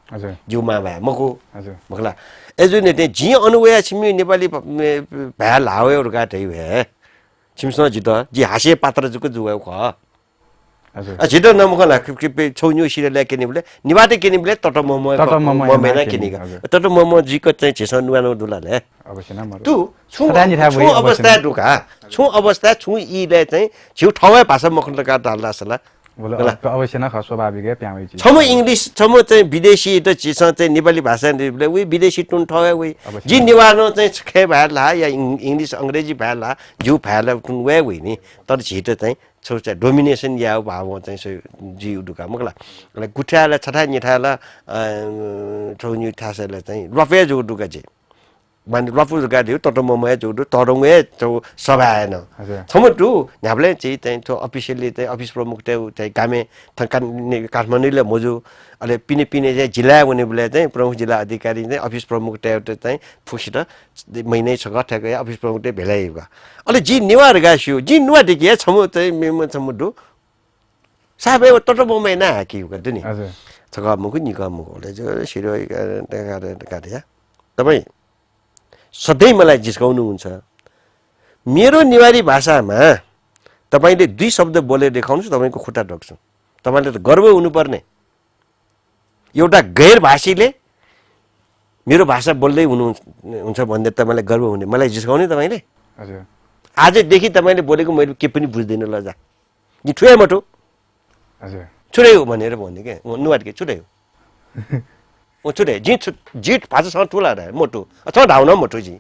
हजुर जुमा भए मखो हजुर मखला एजुने त्यही जी अनुवया छिमी नेपाली भए लावेहरु गाटै भए छिमसँग जित जी हास्य पात्र जुको जुगाउ ख हजुर जित नमखला के छौन्यु सिरले केनिबले निवाते केनिबले तट ममेना केनिगा तट मम जिको चाहिँ छेस नुवानो दुलाले अवश्य न मरो तु छु अवस्था दुका छु अवस्था छु इले चाहिँ छिउ ठौय भाषा मखलका डाल्लासला बोला अवश्य न स्वाभाविक है प्यामै छि छम इंग्लिश छम चाहिँ विदेशी त छिस चाहिँ नेपाली भाषा निबले उ विदेशी टुन ठौय उ जी निवानो चाहिँ खे भाला या इंग्लिश अंग्रेजी भाला जु भाला टुन वे उ नि तर छिट चाहिँ छोचा डोमिनेसन या भाव चाहिँ जी उडुका मगला गुठ्याला छठा निठाला ठौन्यु थासले चाहिँ रफे जो उडुका जे मान रफु गादियो तटममय जोडु तरङे जो सभाएन छमटु न्याबले चाहिँ तो अफिसियली चाहिँ अफिस प्रमुख चाहिँ कामे काठमाडौँले मजु अले पिने चाहिँ जिल्ला हुनेबले चाहिँ प्रमुख जिल्ला अधिकारी चाहिँ अफिस प्रमुख चाहिँ फुसित महिनै सगठको अफिस प्रमुख भेलाइगा अले जी निवार गास्यो जी नुवा देखिए छमु चाहिँ मेम छमुडु साबे तटममय ना हाकि गर्दु नि हजुर छगमुको निकमुकोले जो सिरो गाडिया तपाई सधैँ मलाई जिस्काउनुहुन्छ मेरो नेवारी भाषामा तपाईले दुई शब्द बोलेर देखाउनुस् तपाईको खुट्टा ढोक्छु तपाईले त गर्व हुनुपर्ने एउटा गैर भाषीले मेरो भाषा बोल्दै हुन्छ भन्ने तपाईलाई गर्व हुने मलाई जिस्काउने तपाईले हजुर आजदेखि तपाईले बोलेको मैले के पनि बुझ्दिन ल जा नि ठुए मटो हजुर छुरे हो भनेर भन्ने के नुवाट के छुरे हो ओ छुरे जिट भाषासँग ठुला रहे मोटो छ ढाउन मोटो जी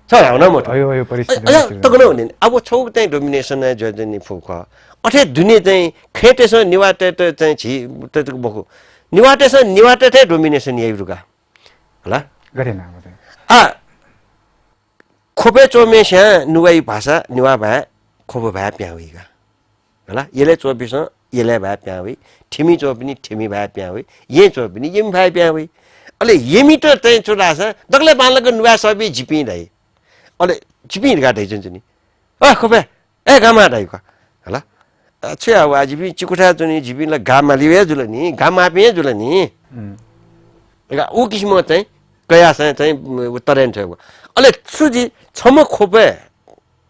छ ढाउन मोटो यो परिस्थिति तगन हुने अब छौ चाहिँ डोमिनेसन जो नि फुक अठे दुनिया चाहिँ खेटेस निवाटे त चाहिँ छि तको बखु निवाटेस निवाटे थे डोमिनेसन यही रुका होला गरे न आ खोपे चोमे स्या नुवाई भाषा निवा भए खोपो भए प्याउइगा होला यसले चोपिस यसले भए प्याउइ ठिमी चोपनी ठिमी भए प्याउइ ये चोपनी यम भए प्याउइ अले यमी त चाहिँ छोरा छ दगले बालको नुवा सबै जिपी दै अले जिपी गाटै जुन नि अ खोपे ए गामा दैको होला छ अब आज भी चिकुठा जुनी जिपिला गामा लिवे जुल नि गामा पे जुल नि एका उ किसिम चाहिँ कया चाहिँ उत्तरेन छ अले सुजी छम खोपे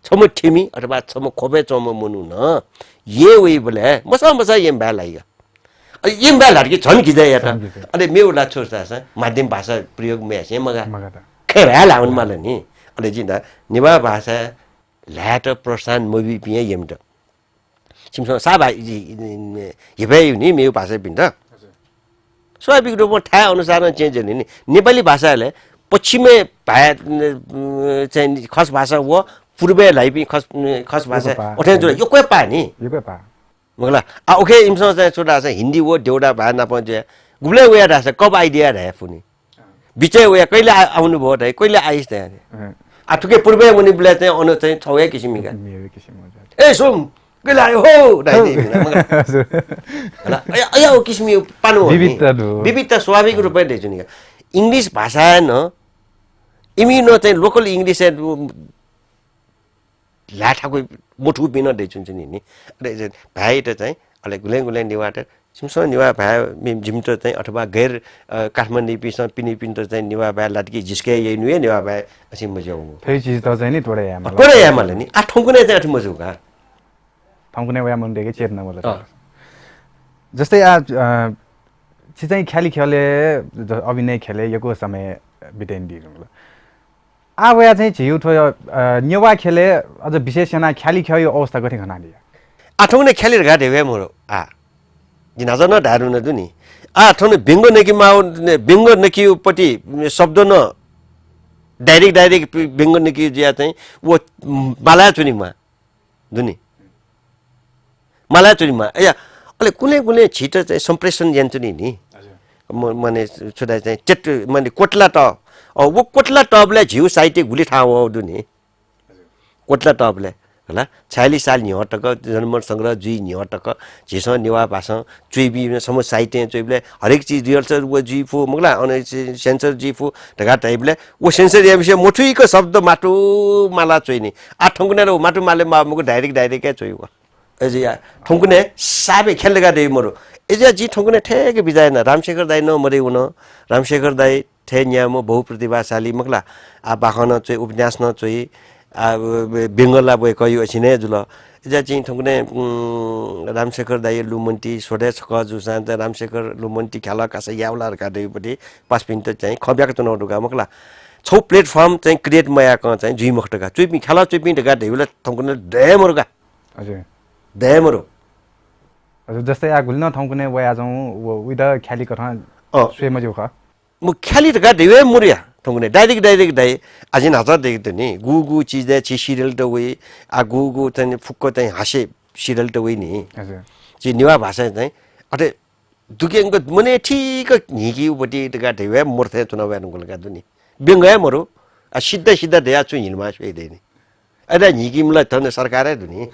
छम ठिमी अथवा छम खोपे चम मुनु न ये वे बोले मसा यम भए लाइगा अले यम भए लाडकी छन कि जाय त अले मेउला छोसा छ माध्यम भाषा प्रयोग मेसे मगा खे भए लाउन माले नि अले जिना निवा भाषा ल्याट प्रोत्साहन मुभी पिए यम त सिमसँग साबा हिबे नि मेउ भाषा पिन्द स्वाभाविक रूपमा ठा अनुसार चेन्ज हुने नि नेपाली भाषाले पश्चिमे भाषा चाहिँ खस भाषा हो पूर्वेलाई पनि खस भाषा उठे जुल यो कोही पा नि यो कोही पा मगला आ ओके इमसँग चाहिँ छोटा छ हिन्दी हो देउडा भए नपन्छ गुले उया राछ कब आइडिया रहे फुनी बिचे उया कहिले आउनु भयो त कहिले आइस त आ ठुके पूर्वे मुनि बले चाहिँ अनु चाहिँ छौया किसिमका ए सोम कहिले आयो हो दाइ होला अया ओ किसिमी पानु विविधता स्वाभाविक रूपले दिन्छु नि इंग्लिश भाषा न इमिनो चाहिँ लोकल इंग्लिश लाठाको मुठु बिना दिन्छु नि अरे भाइ त चाहिँ अले गुले निवाट सिमसँग निवा भाइ जिमट चाहिँ अथवा गैर काठमाडौँ पिसँग पिनी पिन त चाहिँ निवा भाइ लाटकी जिस्के यही नुए निवा भाइ असी मजाउ फेरि चीज त चाहिँ नि थोरै यामले नि आ ठौको नै चाहिँ अथि मजु का ठौको नै याम देखे चेर्न मलाई जस्तै आज चाहिँ ख्याली खेले अभिनय खेले यको समय बिताइन दिनु अब या चाहिँ छिउ थो नेवा खेले अझ विशेष ना ख्याली खेयो अवस्था गथे खना दिया आठौं ने ख्याली गाडे वे मोरो आ जिनाज न धारु न दुनी आठौं ने बिंगो नेकी माउ बिंगो नेकी पटी शब्द न डाइरेक्ट बिंगो नेकी जिया चाहिँ वो माला चुनीमा दुनी माला चुनीमा या अले कुनै छिटो चाहिँ सम्प्रेषण यन्त्र नि माने छुदा चाहिँ चेट माने कोटला त वो कोटला टबले झिउ साइटे गुली ठाउँ दुनी कोटला टबले होला 46 साल निहटक जनमत संग्रह जुई निहटक झेस नेवा भाषा चुइबी सम साहित्य चुइबले हरेक चीज रिहर्सल वो जी फो मगला अनि सेन्सर जी फो ढगा टाइपले वो सेन्सर या विषय मोठुइको शब्द माटो माला चुइनी आ ठंगुने रो माटो माले मामुको डाइरेक्ट के चुइको एजे या ठंगुने साबे खेलगा दे मरो एजे जी ठंगुने ठेके बिजायन रामशेखर दाइ न मरे हुन रामशेखर दाइ ठे न्यामो बहुप्रतिभाशाली मगला आ बाखन चाहिँ उपन्यास न चाहिँ बेंगला बोय कयु छिने जुल एजा चाहिँ ठंगुने रामशेखर दाइ लुमन्टी सोडे छक जुसान रामशेखर लुमन्टी ख्याला कासे यावलार का देउपटी पास पिन्ट चाहिँ खब्याक चुनाउ ढुका मगला छौ प्लेटफर्म चाहिँ क्रिएट मयाक चाहिँ जुइ मखटका चुइपि ख्याला चुइपि ढका देउला ठंगुने डेमरगा हजुर डेमरो हजुर जस्तै आ गुल्न ठंगुने वया जाउँ उइदा ख्याली कथा स्वेम जो खा मु ख्याली ढका देवे मुरिया ठंगुने डाइरेक्ट दाइ आजिन हजार देख्दै नि गुगु चीज दे छि सिरियल त वे आ गुगु चाहिँ फुक्को चाहिँ हासे सिरियल त वे नि हजुर चाहिँ नेवा भाषा चाहिँ अटे दुकेंगको मने ठीक हिकी उपटी ढका देवे मुर्थे चुनाव अनुकूलका दुनी बेंगया मरो आ सिधा देया छु हिलमा छेदै नि अरे हिकिमलाई त सरकारै दुनी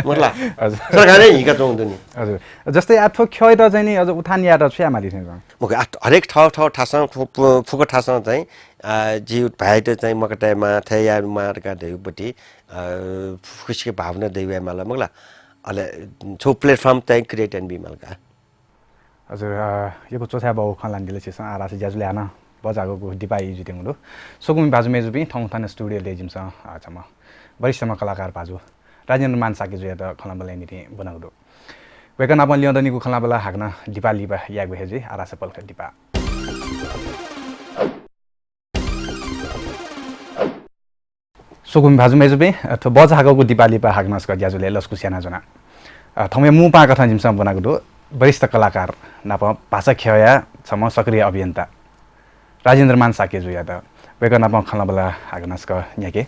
मरला सरकारै हिका चौँदुनी हजुर जस्तै आठो ख्योइ त चाहिँ नि अझ उठान या त छ्या माथि चाहिँ मके हरेक ठाउँ ठासा फुको ठासा चाहिँ जी भाइ त चाहिँ मकटाइमा थया मारका देउपटी खुसीको भावना देउया मला मगला अले छो प्लेटफर्म चाहिँ क्रिएट एन्ड बी मलका हजुर यो चोथा बाउ खलान दिले छ आरा से ज्याजुले आना बजाको दिपाई जुतेङलो सोकुमी बाजु मेजुबी ठाउँ थाना स्टुडियो लेजिमस आछम वरिष्ठमा कलाकार बाजु राजेन्द्रमान शाक्य जुया त खलाबला नि बनाउदो वेकन अपन लियदनीको खलाबला हाग्न दिपा लिबा याग भेजे आरा से पलख दिपा सोकुमी बाजु मेजुबी त बजाको दिपा लिबा हाग्नस क ज्याजुले लस्कु स्याना जना थमे मु पा कथा जिमस बनाएको दो वरिष्ठ कलाकार नाप भाषा खया छम सक्रिय अभियन्ता राजेन्द्रमान शाक्य जुया त वेकन अपन खलाबला हाग्नस क न्याके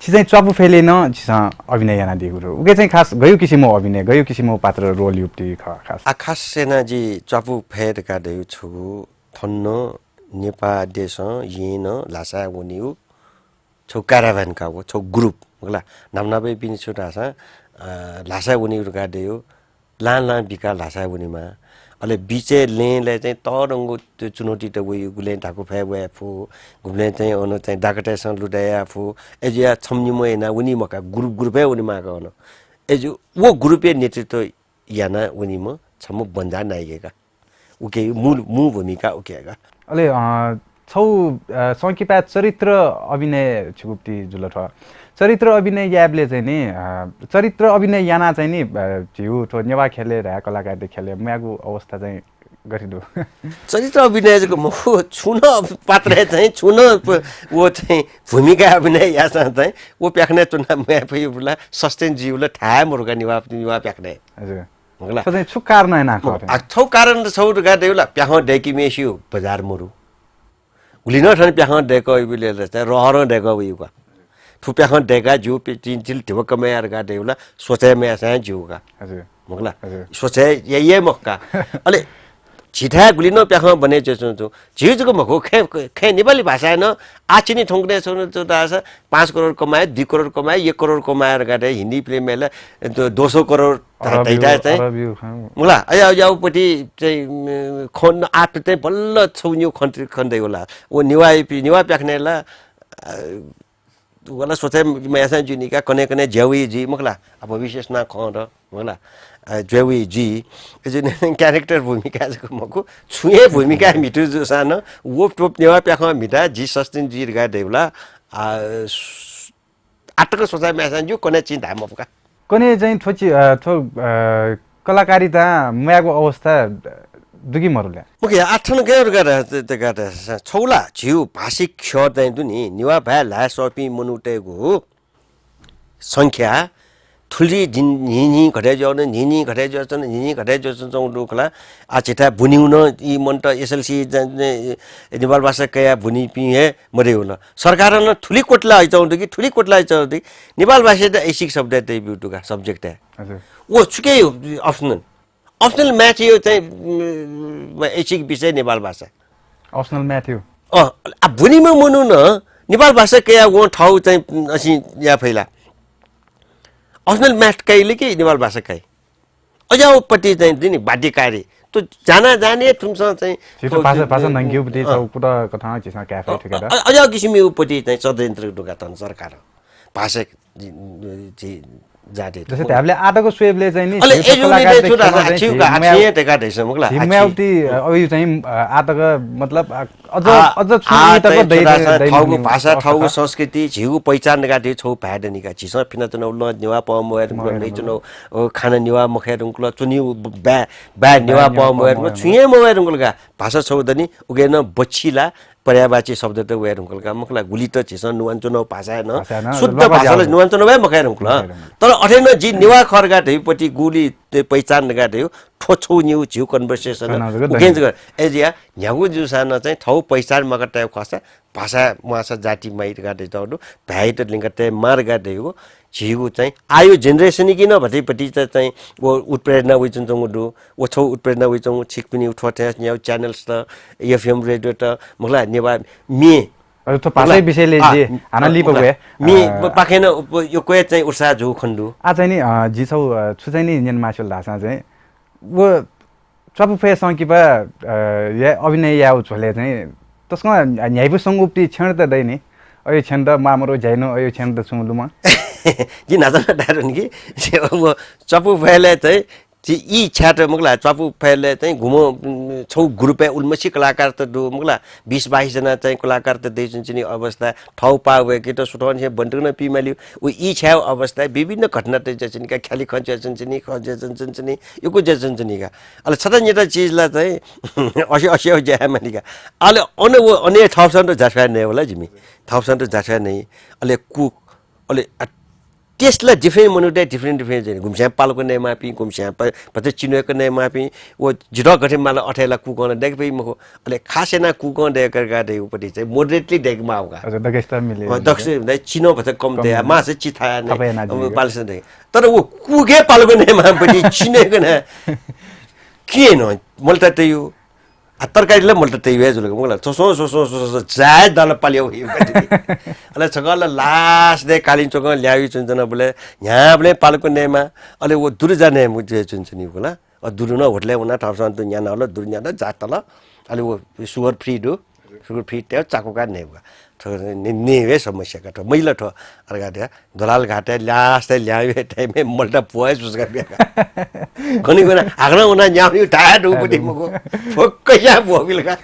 छि चाहिँ च्वापु फेले न छि अभिनय याना दिगुरु उके चाहिँ खास गयो किसिमो अभिनय गयो किसिमो पात्र रोल युक्ति खास आकाश सेना जी च्वापु फेर का देउ छु थन्न नेपा देश येन लासा वनिउ छौ क्याराभन का वो छौ ग्रुप होला नामनाबे पिनि छुटा छ लासा वनिउ का देउ लान बिका लासा वनिमा अले बिचे लेले चाहिँ तरंगो त्यो चुनौती त वइ गुले ढाको फे वे फु गुले चाहिँ अनु चाहिँ डाकटेसन लुडाया फु एजिया छम्नी मयना उनी मका ग्रुपे उनी माका अनु एजु वो ग्रुपे नेतृत्व याना उनी म छम बन्जा नाइगेका उके मु भूमिका उकेगा अले छौ संकिपा चरित्र अभिनय छुप्ती जुलठ चरित्र अभिनय याबले चाहिँ नि चरित्र अभिनय याना चाहिँ नि झिउ ठो नेवा खेले रा कलाकारले खेले म्यागु अवस्था चाहिँ गरिदो चरित्र अभिनयको म छुन पात्र चाहिँ छुन वो चाहिँ भूमिका अभिनय यासा चाहिँ वो प्याख्ने चुना म्या फुला सस्टेन जीवले ठा मुर्गा निवा प्याख्ने हजुर होला चाहिँ छुकार नैना छौ कारण त छौ गा देउला प्याख डेकी मेसियो बजार मुरु उलिन ठन प्याख डेको इबिले चाहिँ रहर डेको उयुका थुप्या खन डेका जु पिन चिल ठिबक मेयर गा देउला सोचे मे सा जुगा हजुर मगला सोचे ये मक्का अले छिठा गुलिनो प्याख बने जसो झिजुको मखो खे नेपाली भाषा न आचिनी ठोंगने छ त 5 करोड कमाए 2 करोड कमाए 1 करोड कमाएर गाडे हिन्दी फिल्म मेला 200 करोड तैटा चाहिँ मुला अया याउपटी चाहिँ खन आट चाहिँ बल्ल छौन्यु खन्दै होला ओ निवा प्याख्नेला वाला सोचे मैं ऐसा जुनिका कने जेवी जी मखला अब विशेष ना खर होला जेवी जी जुन क्यारेक्टर भूमिका को मको छुए भूमिका मिटु जो सानो वो टोप नेवा प्याखमा मिटा जी सस्टिन जी गा देउला आटको सोचा मैं ऐसा जु कने चिन्ता मफका कने चाहिँ थोची थो कलाकारिता म्यागो अवस्था दुगी मरुले ओके आठन गएर गएर छौला झिउ भाषिक ख्य चाहिँ दुनी निवा भा ला सपी मनुटेको संख्या थुली निनी घटे जाउन निनी घटे जाउन निनी घटे जाउन लोकला आ छिटा बुनिउन इ मन्ट एसएलसी नेपाल भाषा कया बुनि पिए मरे होला सरकार न थुली कोटला आइचाउन कि थुली कोटला आइचाउन नेपाल भाषा त ऐसिक शब्द त ब्युटुका सब्जेक्ट है हजुर वो छुके अप्सनल म्याथ यो चाहिँ ऐच्छिक विषय नेपाल भाषा अप्सनल म्याथ यो भुनिमा मनु न नेपाल भाषा कया वो ठाउँ चाहिँ असि या फैला अफनल म्याथ काइले के नेपाल भाषा काइ अझपट्टि चाहिँ दिने बाध्यकारी त्यो जाने तुमसँग चाहिँ छिटो भाषा नङ्ग्युपट्टि कुरा कथा चिसमा क्याफे ठेकेर अझ किसिमपट्टि चाहिँ षड्यन्त्र ढुका तन सरकार भाषा जाते जस्तै हामीले आटाको स्वेबले चाहिँ नि हिमाउटी अघि चाहिँ आटाको मतलब अझ भाषा ठाउँको संस्कृति झिउ पहिचान गाटे छौ भ्याडनिका झिस फिना चुनाउ ल नेवा प मोयर नै चुनाउ खाना नेवा मखेर उंकुल चुनिउ बा नेवा प मोयर छुए मोयर उंकुलका भाषा छौ दनि उगेन बच्चीला पर्यावाची शब्द त वेर उंकुलका मुखला गुली त झिस नुवान चुनाउ भाषा न शुद्ध भाषाले नुवान चुनाउ भए मखेर उंकुल तर अठेन जी नेवा खरगा ढेपटी गुली पहिचान गाटे ठोछौ न्यू झिउ कन्भर्सेसन उगेन्ज गर एजिया न्यागु जुसान चाहिँ ठौ पहिचान मगटे खसा भाषा मासा जाति माइट गाटे तडु भाइट लिंगटे मार गाटे हो झिउ चाहिँ आयो जेनेरेसन किन भटेपट्टि चाहिँ वो उत्प्रेरणा उइचन जंगु वो छौ उत्प्रेरणा उइचन छिकपिनी उठोटे न्याउ च्यानल्स त एफएम रेडियो त मुखला नेवा मे तो भाषा विषयले जे हाना लिपवे मे पाखेन यो कोय चाहिँ उर्सा जो खण्डु आ चाहिँ नि जिसौ छु चाहिँ नि नेन माछल धासा चाहिँ वो चपु फे संकिपा या अभिनय याउ झोले चाहिँ तस्मा न्यायपु संगुप्ति क्षण त दैनि अयो क्षण त मामरो झैनो अयो क्षण त सुमुलुमा जी नाजना डारो नि वो चपु फेले चाहिँ यी छ्याटर मुगला चपु फेले चाहिँ घुमो छौ ग्रुपे उल्मसी कलाकार त दु मुगला 20-22 जना चाहिँ कलाकार त दै जुन अवस्था ठौ पा वे के त सुठन छ बन्टुन पिमाली उ यी छ्याउ अवस्था विभिन्न घटना त जसिन का खाली खन्छ जसिन खन्छ जसिन योको जसिन का अले छटा नेटा चीजला चाहिँ असे ज्या मानिका अले अने वो अने थाउजन्ड जाछा नै होला जिमी थाउजन्ड जाछा नै अले कुक अले त्यसलाई डिफ्रेन्ट मनुटे डिफ्रेन्ट घुम्स्या पालको नै मापी घुम्स्या पते चिनोको नै मापी वो जिरो गठे माला अठेला कुकन देख भई मको अले खासेना कुकन देकर गाडे उपटि चाहिँ मोडरेटली देख माउगा हजुर दगस्ता मिले दक्ष नै चिनो भते कम दे मा चाहिँ चिथाया नै पालस दे तर वो कुके पालको नै मापि चिनेको न के न मल्टा त यो तरकारीले मल्टा त्यही भए जुलको मलाई सोसो जाय दाल पाल्यो अले छगल लास्ट दे कालिन चोक ल्याइ चुन्चन बोले यहाँ बोले पालको नेमा अले वो दूर जाने मुझे चुन्चनी बोला और दूर न होटले उना ठाउँ त यहाँ नल दूर यहाँ जात ल अले वो सुगर फ्री दो सुगर फ्री त्यो चाको का नेवा नेवे समस्या का मैला ठो अर्गा दलाल घाटे लास्ट ल्याए टाइममे मल्टा पोएस उसका बिहा कनि गना आग्रा उना न्याउ टाड उपटि मको फोक्कै या बोबिलका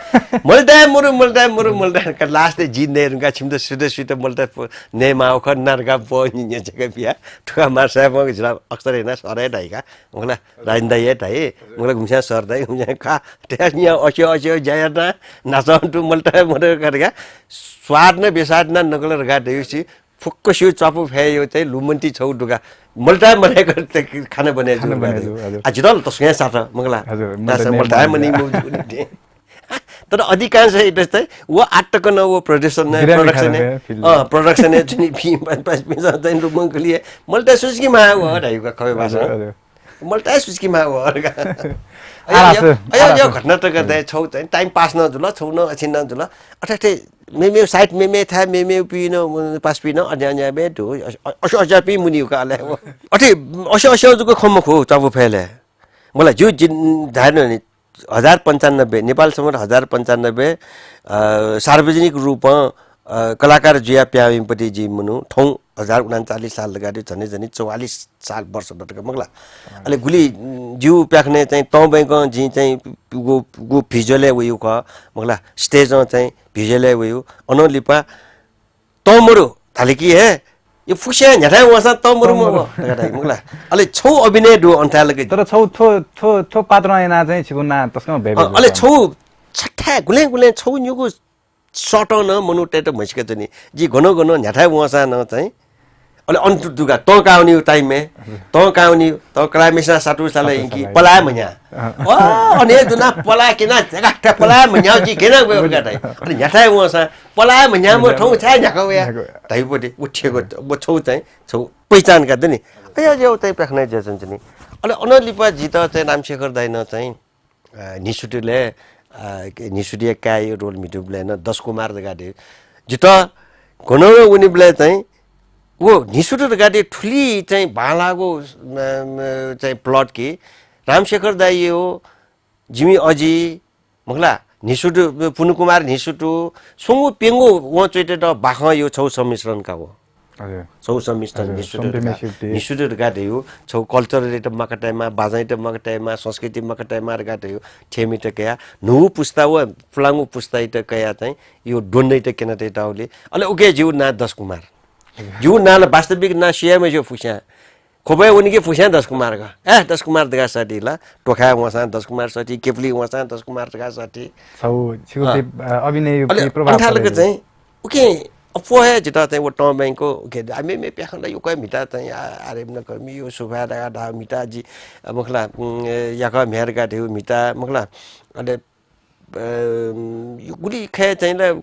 मल्टा का लास्ट जिन्नेरुका छिमते सुते मल्टा नेमा ख नरका पोनि नेचका बिहा ठुका मार्सा म जिला अक्सर हैन सरे दाइका मलाई राइन्दा ये दाइ मलाई घुम्सा सरदाइ घुम्सा खा त्यहाँ अछ्यो जायना नाचन्टु मल्टा मरे गरेका स्वाद न बेसाद न नगलर गाडेसी फुक्क सिउ चपु फेयो चाहिँ लुमन्टी छौ डुगा मल्टा मरे गर्थे खाना बनाए अजदल तस्के साथ मंगला मल्टा मनी मुजी तर अधिकांश इट चाहिँ वो आटक न वो प्रोडक्सन प्रोडक्सन जुनी फी 5 चाहिँ रुमको लिए मल्टा सुस्की मा हो ढाइको खबे भाषा मल्टा सुस्की मा हो यो घटना त गर्दै छौ चाहिँ टाइम पास न जुल छौ न अछिन न जुल अठठे मेमे साइड मेमे था मेमे पिन पास पिन अन्या बेट हो अस पि मुनि का ले अठे अस जुको खम खो चाबु फेले मलाई जो धार्न नि 1095 नेपाल सम्म 1095 सार्वजनिक रूपमा कलाकार जिया प्याविमपट्टि जी मुनु ठौ 1039 साल लगाडि झनै 44 साल वर्ष डटका मगला अले गुली जिउ प्याख्ने चाहिँ तौ बैंक जी चाहिँ गो भिजुअल उयो क मगला स्टेज चाहिँ भिजुअल उयो अनलिपा तमरो थालेकी हे यो फुसे न्याठा वसा तमरो मगला अले छौ अभिनय दु अन्ठालके तर छौ थो पात्र एना चाहिँ छिगुना तस्कमा भेबे अले छौ छठा गुले छौ न्युको सट न मनुटे त मस्के त नि जी घनो न्याठा वसा न चाहिँ अले अन्टु दुगा त काउनी टाइममे त काउनी त क्लामेसा साटु साले कि पला मन्या ओ अने दुना पला किना जगाटा पला मन्या जी केना गयो गाटाइ अनि न्याठा वसा पला मन्या म ठौ छा न्याको या दाइपटे उठेको म छौ चाहिँ छौ पहिचान गर्दै नि अय जो चाहिँ प्याख्नै जन्छ नि अले अनलिपा जित चाहिँ नामशेखर दाइन चाहिँ निसुटीले निसुटी काय रोल मिटुबले न 10 कुमार गाडे जित घनो उनीले चाहिँ वो निसुटो गाडी ठुली चाहिँ भालाको चाहिँ प्लट कि रामशेखर दाई हो जिमी अजी मगला निसुटो पुनुकुमार निसुटो सुंगु पेंगु वो चोइटे त बाख यो छौ सम्मिश्रण का हो छौ सम्मिश्रण निसुटो गाडी हो छौ कल्चर रेट मकटाइमा बाजाइट मकटाइमा संस्कृति मकटाइमा गाडी हो ठेमिट कया नु पुस्ता व फलांगु पुस्ताइट कया चाहिँ यो डोन्दैट केनटे टाउले अले ओके जिउ ना 10 कुमार जिउ नाल वास्तविक ना सियामे जो फुस्या खोबै उनके फुस्या 10 कुमार का 10 कुमार दगा साटी ला टोखा वसा 10 कुमार साटी केपली वसा 10 कुमार दगा साटी छौ छिउते अभिनय प्रभाव अन्ठालको चाहिँ ओके अफो है जिता चाहिँ वो टम बैंक को ओके हामी मे प्याखला यो कोइ मिटा चाहिँ आरे न कर्मी यो सुभा दगा दा मिटा जी मखला याका मेहर का थियो मिटा मखला अले यो गुली खे चाहिँ ला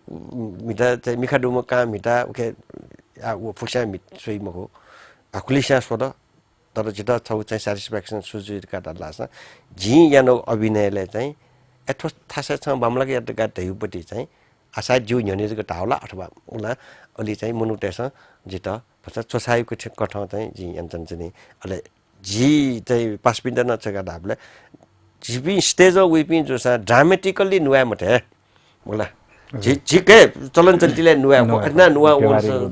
मिटा चाहिँ मिखाडुम का मिटा ओके वो फुस्या मिट सोइ मको आकुलिसा सोदा तर जिता छौ चाहिँ स्याटिस्फ्याक्सन सुजुर काटा लासा जी यानो अभिनयले चाहिँ एथो थासा छ बामलाको यात गाटैपटी चाहिँ आशा जिउ न्यनेको टाउला अथवा उला अलि चाहिँ मुनुटेस जिता भन्छ चोसाइको कठाउँ चाहिँ जी यन्चन चाहिँ अले जी चाहिँ pass pinned नचका double GP stage विपिङ जोसा ड्रामेटिकली नुवा मटे होला झिकै चलन चल्तीले नुवा इतना नुवा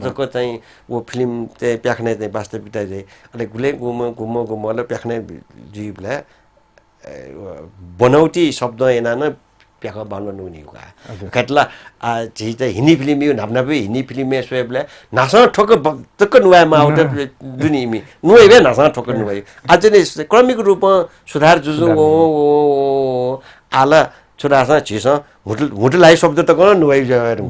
जको चाहिँ वो फिल्म चाहिँ प्याख्ने चाहिँ वास्तविकता चाहिँ अले गुले गुम ल प्याख्ने जीवले बनाउटी शब्द एना न प्याख बाल्नु नुनी का कतला झि चाहिँ हिन्दी फिल्म यो नाप्नापे हिन्दी फिल्म मे सोएबले नासा ठोक तक नुवा माउट दुनीमी नुवे बे नासा ठोक नुवे आज ने क्रमिक रूपमा सुधार जुजु आला छोरासा छिस हुटलाई शब्द त गर्न नुवाइ जाएर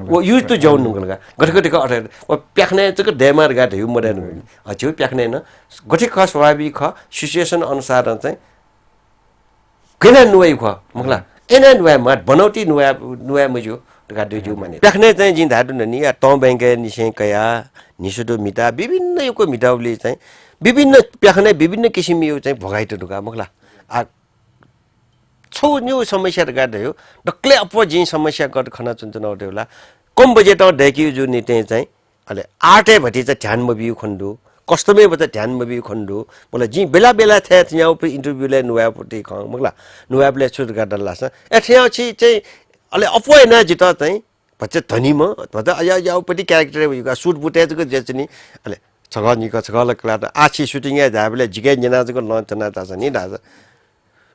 वो युज त जाउन नगलगा गठगठिक अठे वो प्याख्ने चाहिँ डेमार गाट हु मडर्न अझै प्याख्ने न गठिक ख स्वाभाविक ख सिचुएसन अनुसार चाहिँ किन नुवाइ ख मखला एना नुवा माट बनौटी नुवा मजो गाट जु माने प्याख्ने चाहिँ जिन धाडु न नि त बैंक निसे कया निसुदो मिटा विभिन्न युको मिटाउले चाहिँ विभिन्न प्याख्ने विभिन्न किसिम यो चाहिँ भगाइट ढुका मखला छौ न्यू समस्या गाड्यो डक्ले अपो जी समस्या गड खना चुनचुन होला कम बजेट देखियो जो निते चाहिँ अले आर्टे भटी चाहिँ ध्यान मबिउ खण्डु कस्टमे बत ध्यान मबिउ खण्डु मलाई जी बेला बेला थे यहाँ पे इन्टरभ्यु ले नुवापटी ख मगला नुवाबले छुट गाडल लास एठ्या छि चाहिँ अले अपो हैन जित चाहिँ भन्छ धनी म भन्छ अया याउपटी क्यारेक्टर उका सुट बुटेजको जेचनी अले छगनिको छगल क्ला आछि सुटिङ या जाबले जिगे जनाजको लन्च ना तास नि दास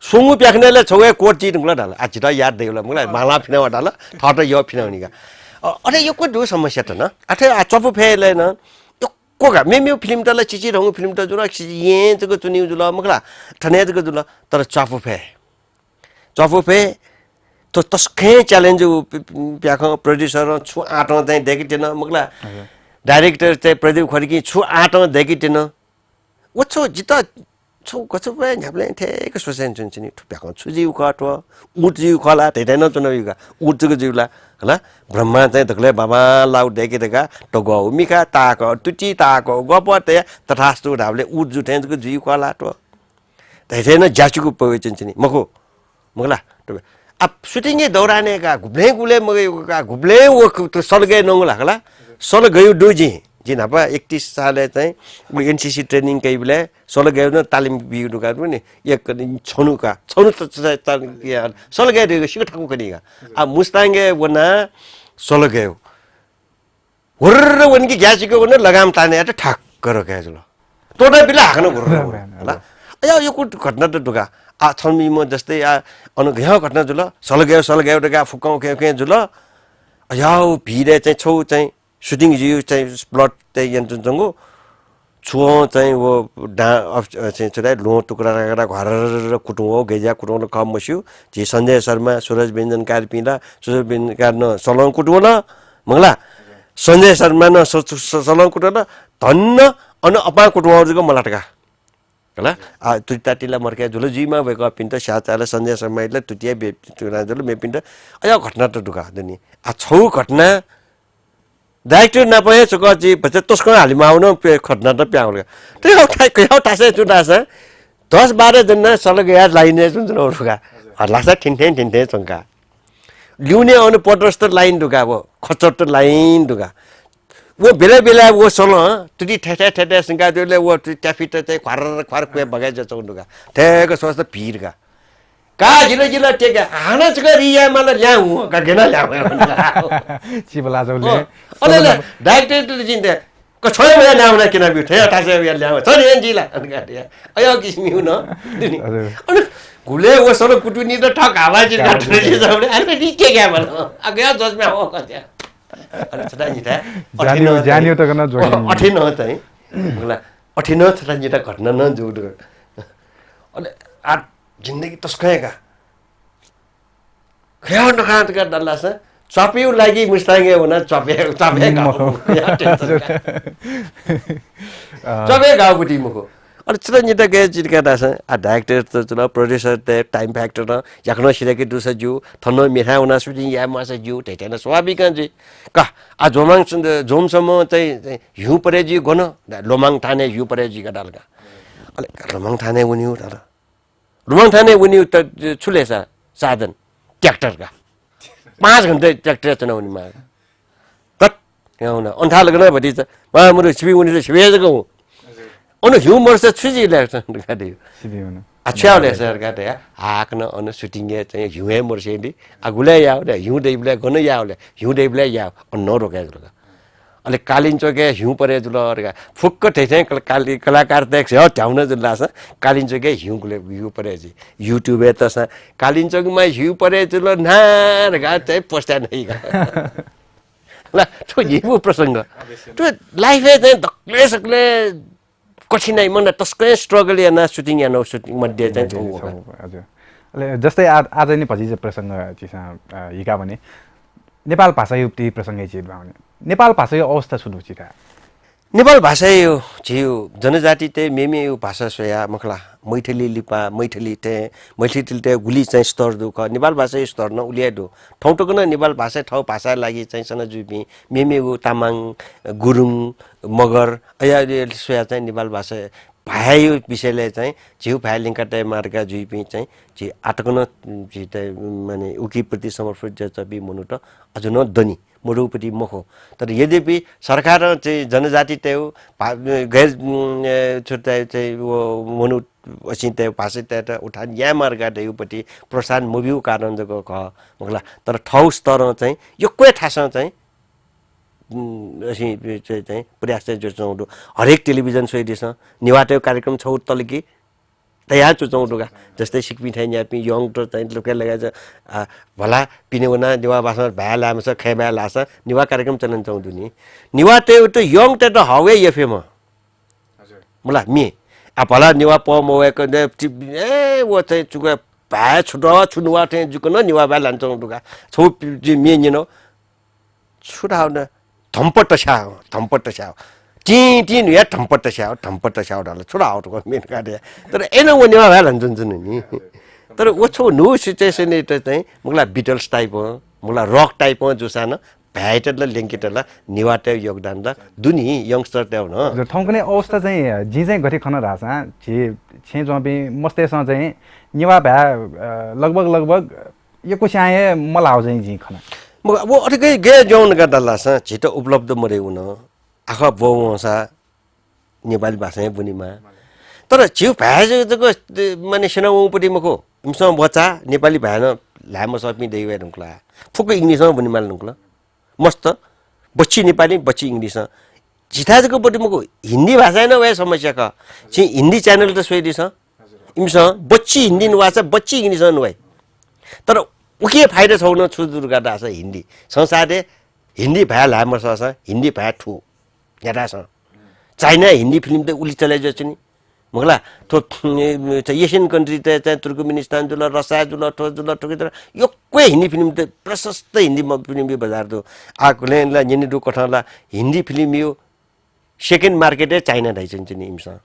सुंगु प्याख्नेले छौए कोट चिट मुला डाल आज त याद देउला मुला माला फिनावा डाल थट यो फिनाउनीका अरे यो को दु समस्या त न अथे चपु फेले न यो कोगा मेमे फिल्म त ल चिची रंगु फिल्म त जुरा ये जको चुनिउ जुल मगला थने जको जुल तर चपु फे तो तस्खे च्यालेन्ज प्याख प्रोड्युसर छु आट चाहिँ देखिटेन मगला डाइरेक्टर चाहिँ प्रदीप खड्गी छु आट देखिटेन वछो जिता छौ कछु पे झ्याप्ले ठेक सोसेन चुन्चिनी ठुप्याको छुजिउ कटो उठजिउ खला तेदैन चुनउगा उठजको जिउला हला ब्रह्मा चाहिँ तकले बाबा लाउ देखेका टगौ मिका ताको तुची ताको गपते तथास्तु ढाबले उठ जुठेन्जको जिउ खला टो तेदैन ज्याचुको पवे चुन्चिनी मगला अब सुटिङे दौराने का गुब्ले मगेका गुब्ले वो तो सलगे नंगला हला सल गयो डोजी जिन अब 31 साले चाहिँ एनसीसी ट्रेनिङ कई बेला सल गयो न तालिम बिउनु का पनि एक छनु त सल गयो सिक ठाकु कनिगा आ मुस्तांगे वना सल गयो हुर्र वनकी ग्यासीको वन लगाम ताने त ठक गरो ग्याजुल तोडा बिला हाक्न हुर्र होला अया यो कुट घटना त दुगा आ छमी म जस्तै आ अनुघ्या घटना जुल सल गयो डगा फुकाउ के जुल अया भिरे चाहिँ छौ चाहिँ सुटिङ जिउ चाहिँ प्लट चाहिँ यन्त्र जंगो छुओ चाहिँ वो डा चाहिँ चुराइ लो टुक्रा गरेर घर कुटुङो गेजा कुटुङ कम मस्यु जे सञ्जय शर्मा सूरज व्यञ्जन कार्पिला सूरज व्यञ्जन कार्न सलङ कुटुङ मंगला सञ्जय शर्मा न सलङ कुटुङ धन्न अन अपा कुटुङको मलाटका होला आ तुटाटिला मर्के जुल जिमा भएको पिन्ट साचाले सञ्जय शर्माले तुटिया बेटुना जुल मे पिन्ट अया घटना त दुका दनि आ छौ घटना डाइरेक्टर नपाए चुकजी बच्चा तस्को हालिमा आउन खटना त प्याउल त्यो कयो तासे चुटास 10-12 जना सलग याद लाइने जुन जुन रुगा हल्लासा ठिन्ठे चंका ल्युने आउन पटरस्ट लाइन दुगा अब खचट लाइन दुगा वो बेला वो सोलो तुदी ठेठे सिंगा देले वो ट्याफिट चाहिँ ख्वार कुए बगाइ जचौनुगा ठेक सोच भीर का जिला टेक हाना चाहिँ रिया मलाई ल्याउ गगेना ल्याउ चिबला जौले अले डाइरेक्टर जिन्ते क छोय म ल्याउन किन बिउ ठे तासे ल्याउ छ नि जिला अनगाडिया अयो किसिमी हुन दिनी अनि गुले वो सोलो कुटुनी त ठक हावा चाहिँ डाक्टर जी जौले अनि रिके क्या भन अग्या जजमा हो कत्या अनि छटा निता जानियो त गर्न जोगी अठिन चाहिँ मलाई अठिन छटा निता घटना न जोड अनि आ जिन्दगी तस्कएका ख्याउ नखात का डल्ला छ चपिउ लागि मुस्ताङे हुन चपे गाउँबुटी मुखो अनि छटा निता के चिरका दास आ डाइरेक्टर त चला प्रोड्युसर त टाइम फ्याक्टर न याखनो सिरेके दुस जु थनो मिठा हुना सुटिङ या मास जु तेटेन स्वाभाविक जी का आ जोमसम्म चाहिँ हिउ परेजी गन लोमाङ ठाने हिउ परेजी का डालका अले लोमाङ ठाने उनी उता लोमाङ ठाने उनी त छुलेसा साधन ट्र्याक्टर का 5 घण्टा ट्र्याक्टर चलाउने मा कट यहाँ अन्ठाल गर्न भति छ मा मुरु छिबी उनी छिबेजको अनि हिउ मर्छ छुजी लाग्छ गाडी सिधै हुन अच्छाले सर गाडे हाक्न अन सुटिङ चाहिँ हिउए मर्सेली आगुले याउ दे हिउ देबले गन याउले हिउ देबले याउ अन नरोके जला अले कालिन्चोके हिउ परे जुल अरगा फुक्क ठै काली कलाकार देख्छ हो ठाउन जुल्ला छ कालिन्चोके हिउले हिउ परे जी युट्युब त छ कालिन्चोकमा हिउ परे जुल नार गा चाहिँ पोस्टा नै गा ल त्यो हिउ प्रसंग त्यो लाइफ चाहिँ धक्ले सकले कठिनाइ मन तस्कै स्ट्रगल या न सुटिङ या नो सुटिङ मध्ये चाहिँ छ हजुर ले जस्तै आज नि पछि चाहिँ प्रसंग चिसा हिका भने नेपाल भाषा युक्ति प्रसंग चाहिँ भने नेपाल भाषा अवस्था सुरु चिका नेपाल भाषा यो छियो जनजाति ते मेमे यो भाषा सोया मखला मैथिली लिपा मैथिली ते मैथिली ते गुली चाहिँ स्तर दुख नेपाल भाषा स्तर न उलिया दो ठौटको न नेपाल भाषा ठाउँ भाषा लागि चाहिँ सन जुबी मेमे यो तामाङ गुरुङ मगर अया सोया चाहिँ नेपाल भाषा भाइ विषयले चाहिँ जिउ भाइ लिंका टाइ मार्गा जुबी चाहिँ जी आटकन जी त माने उकी प्रति समर्पित जबी मनु त अझ न दनी मुरुपति मखो तर यद्यपि सरकार चाहिँ जनजाति त्यो गैर छुट्टा चाहिँ वो मनु असित भाषा त उठान या मार्गा देउपति प्रोत्साहन मुभिउ कारण जको क मगला तर ठाउँ स्तर चाहिँ यो कोही ठासा चाहिँ असि चाहिँ प्रयास चाहिँ जोचाउँदो हरेक टेलिभिजन सोइदिस निवाटो कार्यक्रम छ तलकी तयार चुचाउँदोगा जस्तै सिक्पि ठाइ यापि यङ त चाहिँ लोकल लगाछ भला पिनेवना निवा भाषा भ्या लामस खेबा लास निवा कार्यक्रम चलन चाउँदु नि निवा त यङ त हवे एफएम हजुर मला मी आ भला निवा प मोएको ए वो चाहिँ चुका भ्या छुनुवा चाहिँ जुकन निवा भ्या लान्छ दुगा छौ जी मे निनो छुडाउन धम्पट छ्याउ टी या ठम्पट छ्याउ डाल छोडा आउटको मेन काटे तर एन वो निवा भ्या लान्छ नि तर वो छौ नो सिचुएसन इट चाहिँ मुला बिटल्स टाइप हो मुला रक टाइप हो जुसान भ्याइटल लिंकिटल निवाटे योगदान ल दुनी यंगस्टर ट्याउ न ठाउँको अवस्था चाहिँ जी चाहिँ गरि खन राछ छे जबे मस्तेसँग चाहिँ निवा भ्या लगभग यो कुछाए मलाउ चाहिँ जी खन वो अठिकै गे जौन गर्दा छ छिटो उपलब्ध मरे हुन आखा बौसा नेपाली भाषा बुनिमा तर छिउ भ्याजको माने सेनाउपटी मको इमसँग बच्चा नेपाली भएन लामो सपि देइवे नुक्ला फुक इंग्लिशमा बुनिमाल नुक्ला मस्त बच्ची नेपाली बच्ची इंग्लिश झिठाजको पटी मको हिन्दी भाषा न भए समस्या का छि हिन्दी च्यानल त सोइदि छ इमसँग बच्ची हिन्दी नवाछ बच्ची इंग्लिश नवाइ तर उके फाइदा छैन छुदुर गर्दा छ हिन्दी संसारले हिन्दी भए लामो छ हिन्दी भए ठु यादा छ चाइना हिन्दी फिल्म त उली चलाइ जछ नि मगला तो एशियन कंट्री त तुर्कमेनिस्तान जुल रसिया जुल ठो जुल ठोकेतर यो कोही हिन्दी फिल्म त प्रशस्त हिन्दी फिल्म बि बजार दो आकुले ला निनि दु कठाला हिन्दी फिल्म यो सेकेन्ड मार्केट चाइना दैछन् नि इमसा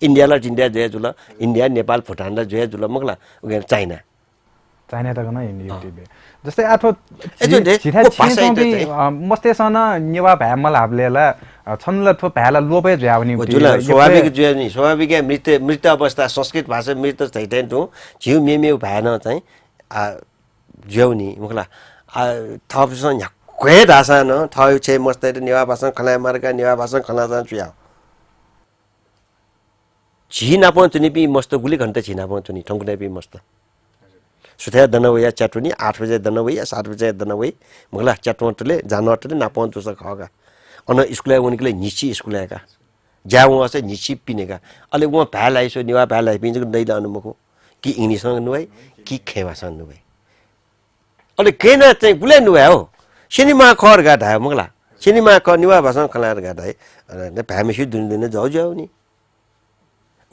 इन्डिया ला इन्डिया जय जुल इन्डिया नेपाल भुटान ला जय जुल मगला उगे चाइना त गर्न हिन्दी युट्युब जस्तै आठो मस्तेसन नेवा भ्यामल हाबलेला छनल थो भ्याला लोपे ज्यावनी स्वाभाविक मृत अवस्था संस्कृत भाषा मृत छैटैन तो झिउ मेमे भएन चाहिँ ज्याउनी मखला थपसँग 괴 다사는 타유 제 머스테드 니와 바상 칼라 마르가 니와 바상 칼라산 주야 지나본 तुनी मस्त गुली घंटे 지나본 तुनी ठंगने भी मस्त सुथे दनवया चटुनी 8 बजे दनवया 7 बजे दनवई मगला चटवटले जानवटले नापन तुस खागा अन स्कुल उनले निची स्कुल का जाऊ असे निची पिनेगा अले वो भालाई सो निवा भालाई पिन्छ नै लानु मको कि इंग्लिश सँग नुवाई कि खेवा सँग नुवाई अले केना चाहिँ गुले नुवा हो सिनेमा खर गाडा मगला सिनेमा क निवा भाषा खलार गाडा ने भामेसु दुन दुन जाउ जाउ नि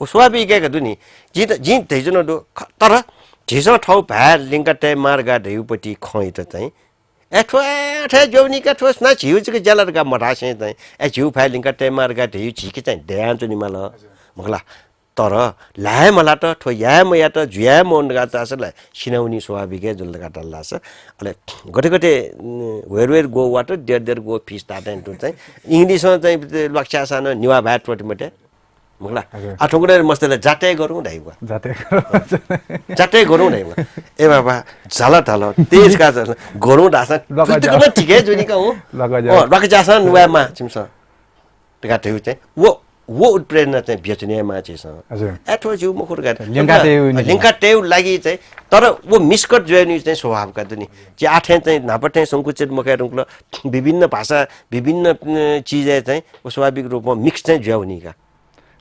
ओ स्वाभाविक के दुनी जी तेजनो दो तर झिसो ठाउँ भा लिङ्कटे मार्गा ढेउपट्टि खै त चाहिँ एठो एठे जौनी का ठोस न झिउ चाहिँ जलरगा मरासे चाहिँ ए झिउ फा लिङ्कटे मार्गा ढेउ झिके चाहिँ ध्यान चाहिँ निमाल मगला तर लाए मला त ठो या म या त जुया मन गा त असले सिनाउनी स्वाभाविक जुल गा डल्ला छ अले गटे गटे where go water there go fish that and टु चाहिँ इंग्लिश चाहिँ लक्ष्य सान निवा भाट पटि मटे मगला आठौँगुडे मस्तले जाटे गरौँ ढाइवा जाटे गरौँ ढाइवा ए बाबा झाला ढाला तेज का गरौँ ढासा कुतुकन ठिकै जुनिका हो लग जासा नुवामा चिमस गाटे चाहिँ वो उत्प्रेरणा चाहिँ बेचनेमा चाहिँ छ एठो जिउ मुखुर गाटे लिंका टेउ लागि चाहिँ तर वो मिसकट जोनी चाहिँ स्वभावका दुनी जे आठे चाहिँ नापटे संकुचित मकेरुङल विभिन्न भाषा विभिन्न चीज चाहिँ स्वाभाविक रूपमा मिक्स चाहिँ ज्याउनी का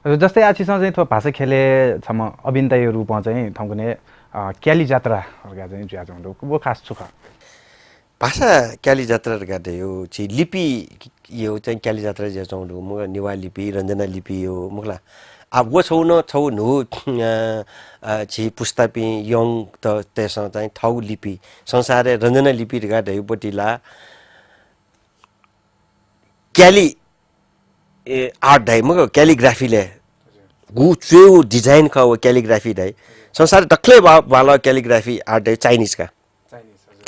जस्तै आछिसँग चाहिँ थो भाषा खेले छम अभिनय रूपमा चाहिँ थौकुने क्याली जात्राहरुका चाहिँ ज्याजौँ वो खास छुख भाषा क्याली जात्रा गाटे यो छि लिपि यो चाहिँ क्याली जात्रा ज्याजौँ म निवा लिपि रञ्जना लिपि यो मुखला अब वो छौ न छौ नु छि पुस्तापि यङ त त्यसमा चाहिँ थौ लिपि संसारे रञ्जना लिपि गाटे यो पटिला क्याली आर्ट डाइ मग क्यालिग्राफीले गु चेउ डिजाइन का वो क्यालिग्राफी डाइ संसार दक्ले वाला क्यालिग्राफी आर्ट डाइ चाइनीज का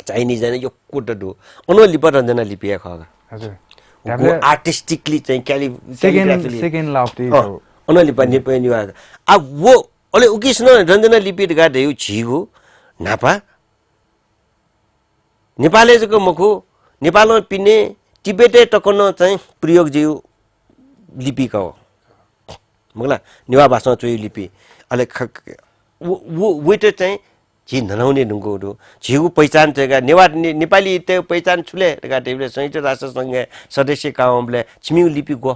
चाइनीज ने यो कोड दो अनो लिप रञ्जना लिपि खगा हजुर वो आर्टिस्टिकली चाहिँ क्यालिग्राफी सेकेन्ड लाफ्टी अनो लिप नि अब वो अले उकिस न रञ्जना लिपि गा देउ छिगु नापा नेपालले जको मखु नेपालमा पिने टिबेटे टकन चाहिँ प्रयोग जिउ लिपि का हो मगला निवा भाषा चोइ लिपि अले वो वेट चाहिँ झि ननाउने ढुङ्गो दो झिगु पहिचान चाहिँ नेवा नेपाली ते पहिचान छुले गाटेले संयुक्त राष्ट्र संघ सदस्य कामले छिमिउ लिपि गो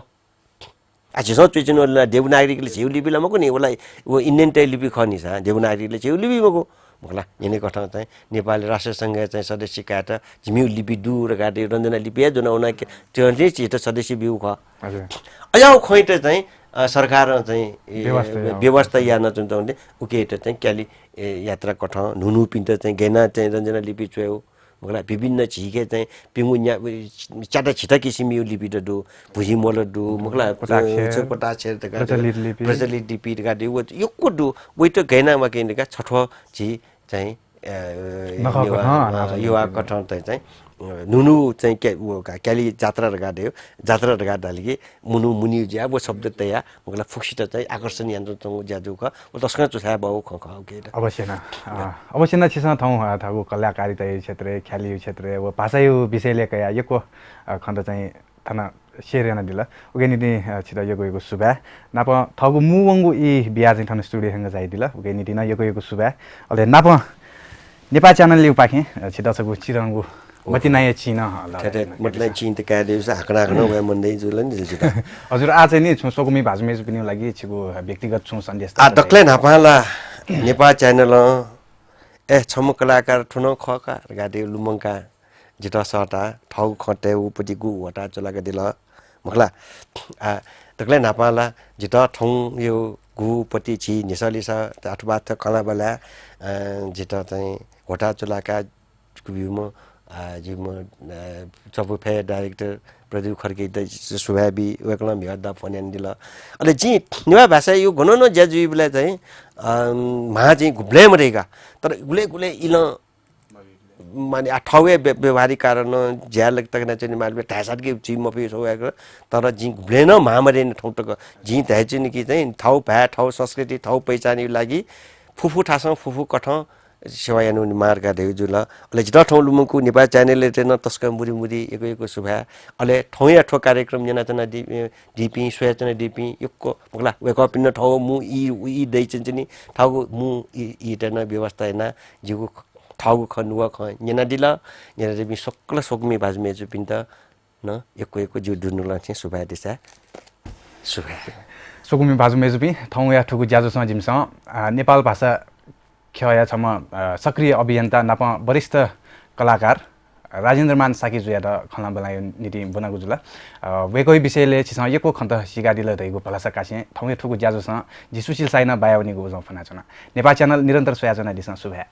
आज सो चुइचनो देवनागरीले झिउ लिपिला मको नि ओलाई वो इन्डियन टे लिपि खनि छ देवनागरीले झिउ लिपि मको मगला यने कथा चाहिँ नेपाली राष्ट्र संघ चाहिँ सदस्य काट झिमिउ लिपि दु र गाटे रञ्जना लिपि जुन उना त्यो चाहिँ त सदस्य बिउ ख हजुर अझ खोइट चाहिँ सरकार चाहिँ व्यवस्था या नचुन्ताउने उके चाहिँ क्याली यात्रा कठ नुनु पिन्ट चाहिँ गेना चाहिँ रञ्जना लिपि चोयो मगला विभिन्न झिके चाहिँ पिङु चाटा छिटा किसिम यो लिपि दु भुजी मोल दु मगला कोटा छेर त प्रचलित लिपि गाडी यो को दु वेट गेना मा केनका छठो झि चाहिँ युवा कठ चाहिँ नुनु चाहिँ क्याली जात्रा गाड्यो जात्रा गाड्दाले मुनु मुनि ज्या वो शब्द तया मगला फुक्सित चाहिँ आकर्षण यन्त्र त ज्याजु ख ओ तस्का चुसा बाउ ख ख के अवश्य न छिसन थौ थागु कलाकारिता क्षेत्र ख्याली क्षेत्र वो भाषा यो विषयले कया यको खण्ड चाहिँ थाना शेरेना दिला उगे नि छिदा यको सुबा नाप थगु मुवंगु इ बिया चाहिँ थाना स्टुडियो हंग जाइ दिला उगे नि दिन यको सुबा अले नाप नेपाल च्यानल लिउ पाखे छिदा छगु चिरंगु मति नयाँ चिन मतलब चिन त काडे हाकना वे मन्दै जुल नि जुल हजुर आज नि छु सोकुमी भाजमेज पनि लागि छिगु व्यक्तिगत छु सन्देश आ दक्ले नापाला नेपाल च्यानल ए छम कलाकार ठुनो खका गाडे लुमंका जिता सटा ठौ खटे उपति गु वटा चलाका दिल मखला आ दक्ले नापाला जिता ठौ यो गु पति छि निसलिसा अथवा त कलाबला जिता चाहिँ वटा चलाका गुबिम जिम सब फे डाइरेक्टर प्रदीप खड्गे द सुभाबी वेकलम हेर्दा फोन दिल अले जी निवा भाषा यो गनो न ज्याजुबले चाहिँ मा चाहिँ गुब्ले मरेगा तर गुले गुले इल माने अठावे व्यवहारिक कारण ज्याल तकना चाहिँ मालबे ढासाट के जी मपि सोएको तर जी गुब्ले न महामरे ठौटक जी धाइचिन कि चाहिँ ठाउँ भा ठाउँ संस्कृति ठाउँ पहिचानी लागि फुफु ठासँग फुफु कठ सेवायानु मार्का देउ जुल अले जिता ठौ लुमको नेपाल च्यानलले तेन तस्का मुरी एको सुभा अले ठौया ठो कार्यक्रम जना जना डिपी स्वयचना डिपी यक्को मगला वेक अप इन ठौ मु ई दै चिनि ठाउको मु ई तेन व्यवस्था हैन जिगु ठाउको खनुवा ख जना दिला जना देबी सक्कल सोकमी बाजमे जु पिन्त न एको जु दुनुला चाहिँ सुभा दिसा सुभा सोकुमी बाजु मेजुपी ठाउँ या ठुकु ज्याजोसँग जिमसँग नेपाल भाषा ख्या छम सक्रिय अभियन्ता नापा वरिष्ठ कलाकार राजेन्द्रमान शाक्य जुया त खला बनायो नीति बनागु जुला वेकोइ विषयले छिसँग यको खन्त सिगादिल दैगु भलासा कासे ठाउँ या ठुकु ज्याजोसँग जिसुशील साइना बायाउनीगु जौ फना छना नेपाल च्यानल निरन्तर सोयाजना दिसा सुभा